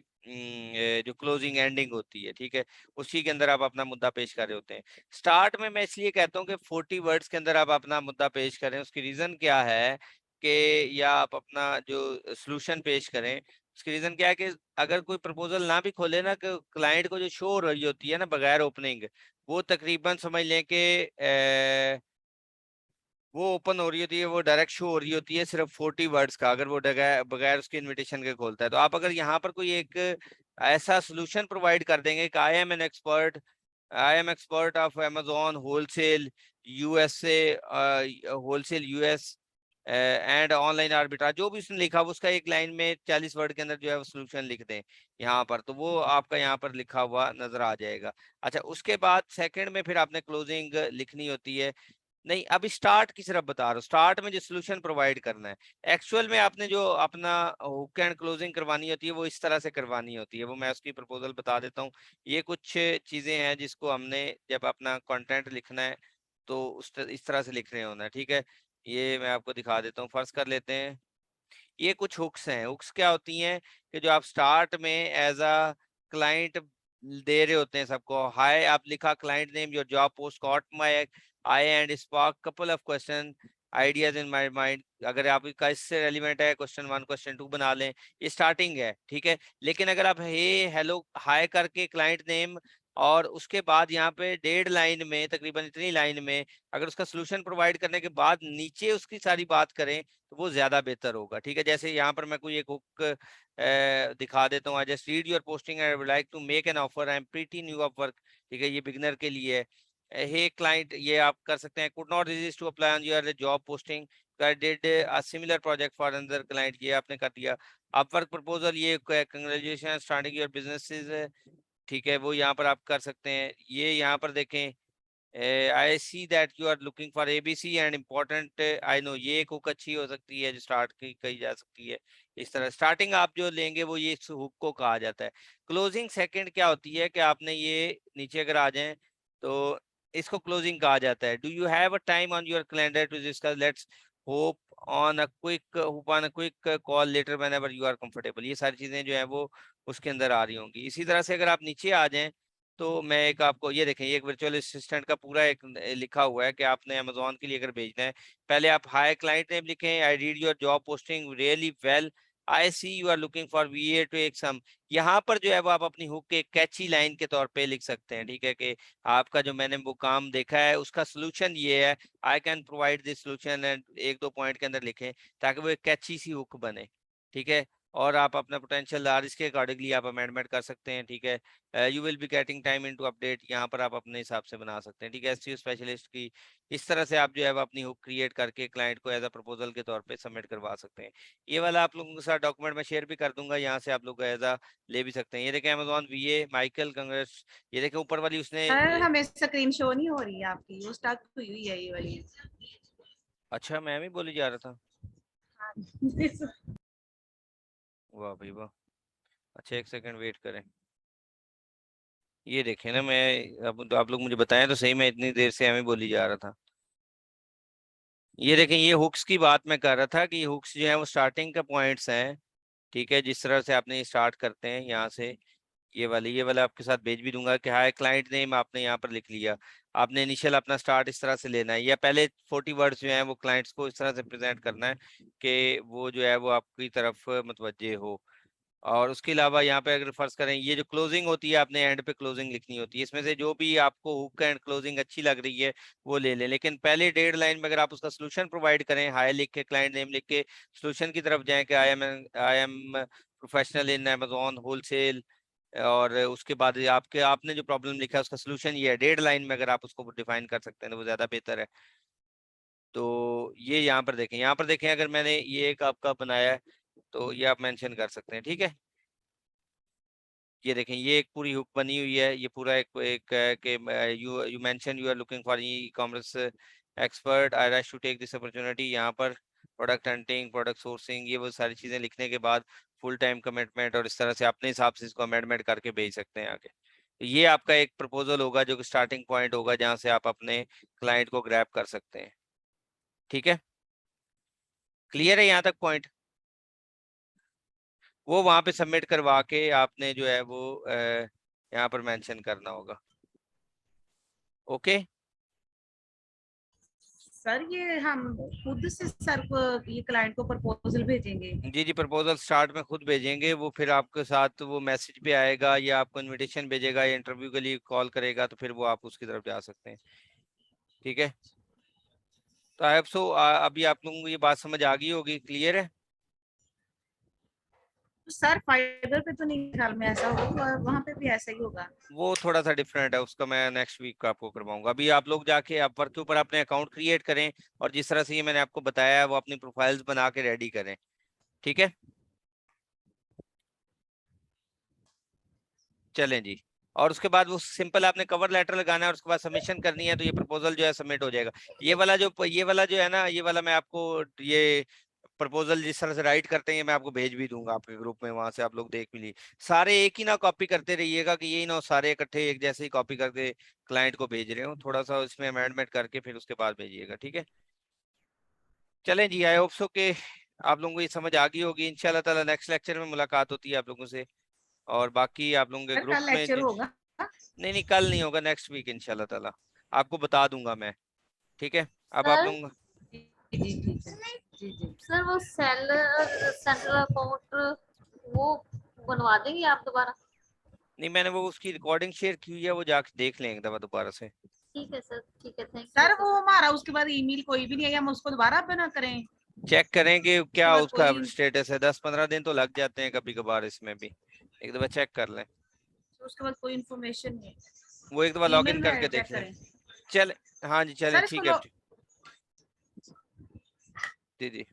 जो क्लोजिंग एंडिंग होती है। ठीक है, उसी के अंदर आप अपना मुद्दा पेश कर रहे होते हैं। स्टार्ट में मैं इसलिए कहता हूँ कि 40 वर्ड्स के अंदर आप अपना मुद्दा पेश करें, उसकी रीजन क्या है कि, या आप अपना जो सोल्यूशन पेश करें, उसकी रीजन क्या है कि अगर कोई प्रपोजल ना भी खोले ना, कि क्लाइंट को जो शो हो रही होती है ना बगैर ओपनिंग, वो तकरीबन समझ लें कि वो ओपन हो रही होती है, वो डायरेक्ट शो हो रही होती है सिर्फ 40 वर्ड्स का, अगर वो बगैर उसके इनविटेशन के खोलता है। तो आप अगर यहाँ पर कोई एक ऐसा सोल्यूशन प्रोवाइड कर देंगे कि I M expert of Amazon wholesale USA, wholesale US and online arbitrage, जो भी उसने लिखा वो उसका एक लाइन में 40 वर्ड के अंदर जो है वो सोल्यूशन लिख दें यहाँ पर, तो वो आपका यहाँ पर लिखा हुआ नजर आ जाएगा। अच्छा, उसके बाद सेकंड में फिर आपने क्लोजिंग लिखनी होती है। नहीं, अभी स्टार्ट की सिर्फ बता रहा हूँ, स्टार्ट में जो सोल्यूशन प्रोवाइड करना है। एक्चुअल में आपने जो अपना हुक एंड क्लोजिंग करवानी होती है वो इस तरह से करवानी होती है, वो मैं उसकी प्रपोजल बता देता हूँ। ये कुछ चीजें हैं जिसको हमने जब अपना कंटेंट लिखना है तो इस तरह से लिख रहे होना है, ठीक है। ये मैं आपको दिखा देता हूँ, फर्ज कर लेते हैं ये कुछ हुक्स हैं। हुक्स क्या होती हैं कि जो आप स्टार्ट में एज अ क्लाइंट दे रहे होते हैं सबको, हाय आप लिखा client name, your job post cot my I and spark couple of question ideas in my mind. अगर आपका इससे रेलिवेंट है क्वेश्चन 1 क्वेश्चन 2 बना लें, ये स्टार्टिंग है, ठीक है। लेकिन अगर आप हे हेलो हाय करके क्लाइंट नेम और उसके बाद यहाँ पे 1.5 लाइन में, तकरीबन इतनी लाइन में अगर उसका सोल्यूशन प्रोवाइड करने के बाद नीचे उसकी सारी बात करें तो वो ज्यादा बेहतर होगा, ठीक है। जैसे यहाँ पर मैं कोई एक हुक दिखा देता हूँ, I just read your posting I would like to make an offer, I am pretty new of work, ठीक है, ये बिगिनर के लिए है। हे क्लाइंट, ये आप कर सकते हैं, could not resist to apply on your job posting, I did a similar project for another client, ये आपने कर दिया। अपवर्क प्रपोजल, ये कांग्रेचुलेशन स्टार्टिंग योर बिजनेस, ठीक है, वो यहाँ पर आप कर सकते हैं। ये यहाँ पर देखें, I see that you are looking for ABC and important, I know, ये एक हुक अच्छी हो सकती है जो स्टार्ट की कही जा सकती है। इस तरह स्टार्टिंग आप जो लेंगे वो ये इस हुक को कहा जाता है। क्लोजिंग सेकंड क्या होती है कि आपने ये नीचे अगर आ जाएं तो इसको क्लोजिंग कहा जाता है। Do you have a time on your calendar to discuss, let's hop on a quick call later whenever you are comfortable, ये सारी चीजें जो है वो उसके अंदर आ रही होंगी। इसी तरह से अगर आप नीचे आ जाएं तो मैं एक आपको ये देखें, ये एक वर्चुअल असिस्टेंट का पूरा एक लिखा हुआ है कि आपने अमेजोन के लिए अगर भेजना है, पहले आप हाय क्लाइंट नेम लिखें, I read your job posting really well, I see you are looking for VA to एक सम। यहाँ पर जो है वो आप अपनी हुक के कैची लाइन के तौर पे लिख सकते हैं, ठीक है, कि आपका जो मैंने वो काम देखा है उसका सोल्यूशन ये है, I can provide this solution, and 1-2 point के अंदर लिखें ताकि वो एक कैची सी हुक बने, ठीक है। और आप अपना पोटेंशियल आर इसके अकॉर्डिंगली आप अमेंडमेंट कर सकते हैं, ठीक है। You will be getting time in to update, यहाँ पर आप अपने हिसाब से बना सकते हैं, ठीक है। एसईओ स्पेशलिस्ट की इस तरह से आप जो है वो अपनी हुक क्रिएट करके क्लाइंट को एज अ प्रपोजल के तौर पे सबमिट करवा सकते हैं। ये वाला आप लोगों के साथ डॉक्यूमेंट मैं शेयर भी कर दूंगा, यहाँ से आप लोग एज अ ले भी सकते हैं। ये देखें अमेजोन वीए माइकल कांग्रेस, ये देखें ऊपर वाली उसने सर हमें स्क्रीन शो नहीं हो रही है आपकी, वो स्टक हुई है ये वाली। अच्छा मैं भी बोली जा रहा था, हाँ। वाह भाई वाह। अच्छा 1 सेकंड वेट करें, ये देखें ना, मैं अब तो आप लोग मुझे बताएं तो सही, मैं इतनी देर से हमें बोली जा रहा था। ये देखें, ये हुक्स की बात मैं कर रहा था कि हुक्स जो है वो स्टार्टिंग का पॉइंट्स हैं, ठीक है। जिस तरह से आपने स्टार्ट करते हैं यहाँ से, ये वाला आपके साथ भेज भी दूंगा कि हाय क्लाइंट नेम आपने यहाँ पर लिख लिया, आपने इनिशियल अपना स्टार्ट इस तरह से लेना है, या पहले 40 वर्ड्स जो हैं वो क्लाइंट्स को इस तरह से प्रेजेंट करना है कि वो जो है वो आपकी तरफ मुतवज्जे हो। और उसके अलावा यहाँ पे अगर फर्ज करें, ये जो क्लोजिंग होती है आपने एंड पे क्लोजिंग लिखनी होती है, इसमें से जो भी आपको हुक एंड क्लोजिंग अच्छी लग रही है वो ले लें। लेकिन पहले 1.5 लाइन में अगर आप उसका सोल्यूशन प्रोवाइड करें, हाय लिख के क्लाइंट नेम लिख के सोल्यूशन की तरफ जाएं कि I M professional in Amazon wholesale, और उसके बाद आपने जो प्रॉब्लम लिखा है उसका सोल्यूशन ये है, 1.5 लाइन में अगर आप उसको डिफाइन कर सकते हैं तो वो ज्यादा बेहतर है। तो ये यहाँ पर देखें अगर मैंने ये एक आपका बनाया है तो ये आप मेंशन कर सकते हैं, ठीक है। ये देखें, ये एक पूरी हुक बनी हुई है, ये पूरा एक है कि you mention you are looking for e commerce expert, I rush to take this opportunity, यहाँ पर प्रोडक्ट हंटिंग प्रोडक्ट सोर्सिंग, ये वो सारी चीजें लिखने के बाद फुल टाइम कमिटमेंट, और इस तरह से अपने हिसाब से इसको अमेंडमेंट करके भेज सकते हैं आगे। तो ये आपका एक प्रपोजल होगा जो कि स्टार्टिंग पॉइंट होगा जहाँ से आप अपने क्लाइंट को ग्रैब कर सकते हैं, ठीक है। क्लियर है यहाँ तक पॉइंट? वो वहां पे सबमिट करवा के आपने जो है वो यहाँ पर मेंशन करना होगा, ओके। सर ये हम खुद से सर को ये क्लाइंट को प्रपोजल भेजेंगे? जी जी, प्रपोजल स्टार्ट में खुद भेजेंगे, वो फिर आपके साथ वो मैसेज पे आएगा या आपको इनविटेशन भेजेगा या इंटरव्यू के लिए कॉल करेगा, तो फिर वो आप उसकी तरफ जा सकते हैं, ठीक है। तो आई होप सो अभी आप लोगों को ये बात समझ आ गई होगी, क्लियर है? तो सर फाइबर पे तो नहीं, ख्याल में ऐसा होगा, वहाँ पे भी ऐसा ही होगा? वो थोड़ा सा डिफरेंट है, उसका मैं नेक्स्ट वीक आपको करवाऊंगा। अभी आप लोग जाके अपवर्क के ऊपर अपने अकाउंट क्रिएट करें और जिस तरह से ये मैंने आपको बताया है वो अपनी प्रोफाइल्स बना के रेडी करें, ठीक है। चलें जी। और उसके बाद वो सिंपल आपने कवर लेटर लगाना है और उसके बाद सबमिशन करनी है, तो ये प्रपोजल जो है सबमिट हो जाएगा। ये वाला जो है ना, ये वाला मैं आपको ये प्रपोजल जिस तरह से राइट करते हैं मैं आपको भेज भी दूंगा आपके ग्रुप में, वहां से आप लोग देख भी लीजिए। सारे एक ही ना कॉपी करते रहिएगा कि यही ना सारे इकट्ठे एक जैसे ही कॉपी करके क्लाइंट को भेज रहे हो, थोड़ा सा उसमें अमेंडमेंट करके फिर उसके बाद भेजिएगा, ठीक है। चलें जी, आई होप सो के आप लोगों को ये समझ आ गई होगी। इंशाल्लाह ताला नेक्स्ट लेक्चर में मुलाकात होती है आप लोगों से, और बाकी आप लोगों के सर ग्रुप कल में लेक्चर होगा? नहीं कल नहीं होगा, नेक्स्ट वीक इंशाल्लाह ताला आपको बता दूंगा मैं, ठीक है। अब आप सर लोग जी जी ठीक है जी। सर वो सेंट्रल अकाउंट वो बनवा देंगे आप दोबारा? नहीं, मैंने वो उसकी रिकॉर्डिंग शेयर की हुई है, वो जाके देख लें एक दफा दोबारा से। ठीक है सर, ठीक है, थैंक सर यू वो हमारा उसके बाद ईमेल कोई भी नहीं है, हम उसको दोबारा बना करें? चेक करें कि उसके क्या बाद उसका कोई स्टेटस है, 10-15 दिन तो लग जाते हैं कभी कभार, इसमें भी एक दफा चेक कर लें। उसके बाद कोई इन्फॉर्मेशन नहीं है, वो एक दफा लॉग ईमेल इन में करके चेक देख लें। करें। चल हाँ जी, चलें सर इसको ठीक है लो जी।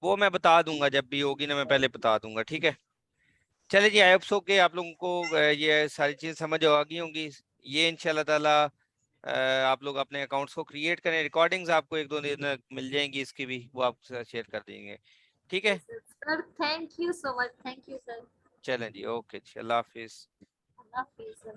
वो मैं बता दूंगा जब भी होगी ना, मैं पहले बता दूंगा, ठीक है। चले जी, आई होप सो के आप लोगों को ये सारी चीजें समझ आ गई होंगी। ये इंशाल्लाह ताला आप लोग अपने अकाउंट्स को क्रिएट करें। रिकॉर्डिंग्स आपको 1-2 दिन मिल जाएंगी इसकी भी, वो आपके साथ शेयर कर देंगे, ठीक है। Sir, thank you so much, thank you sir. चलें जी, ओके जी, अल्लाह हाफिज। अल्लाह हाफिज़ सर।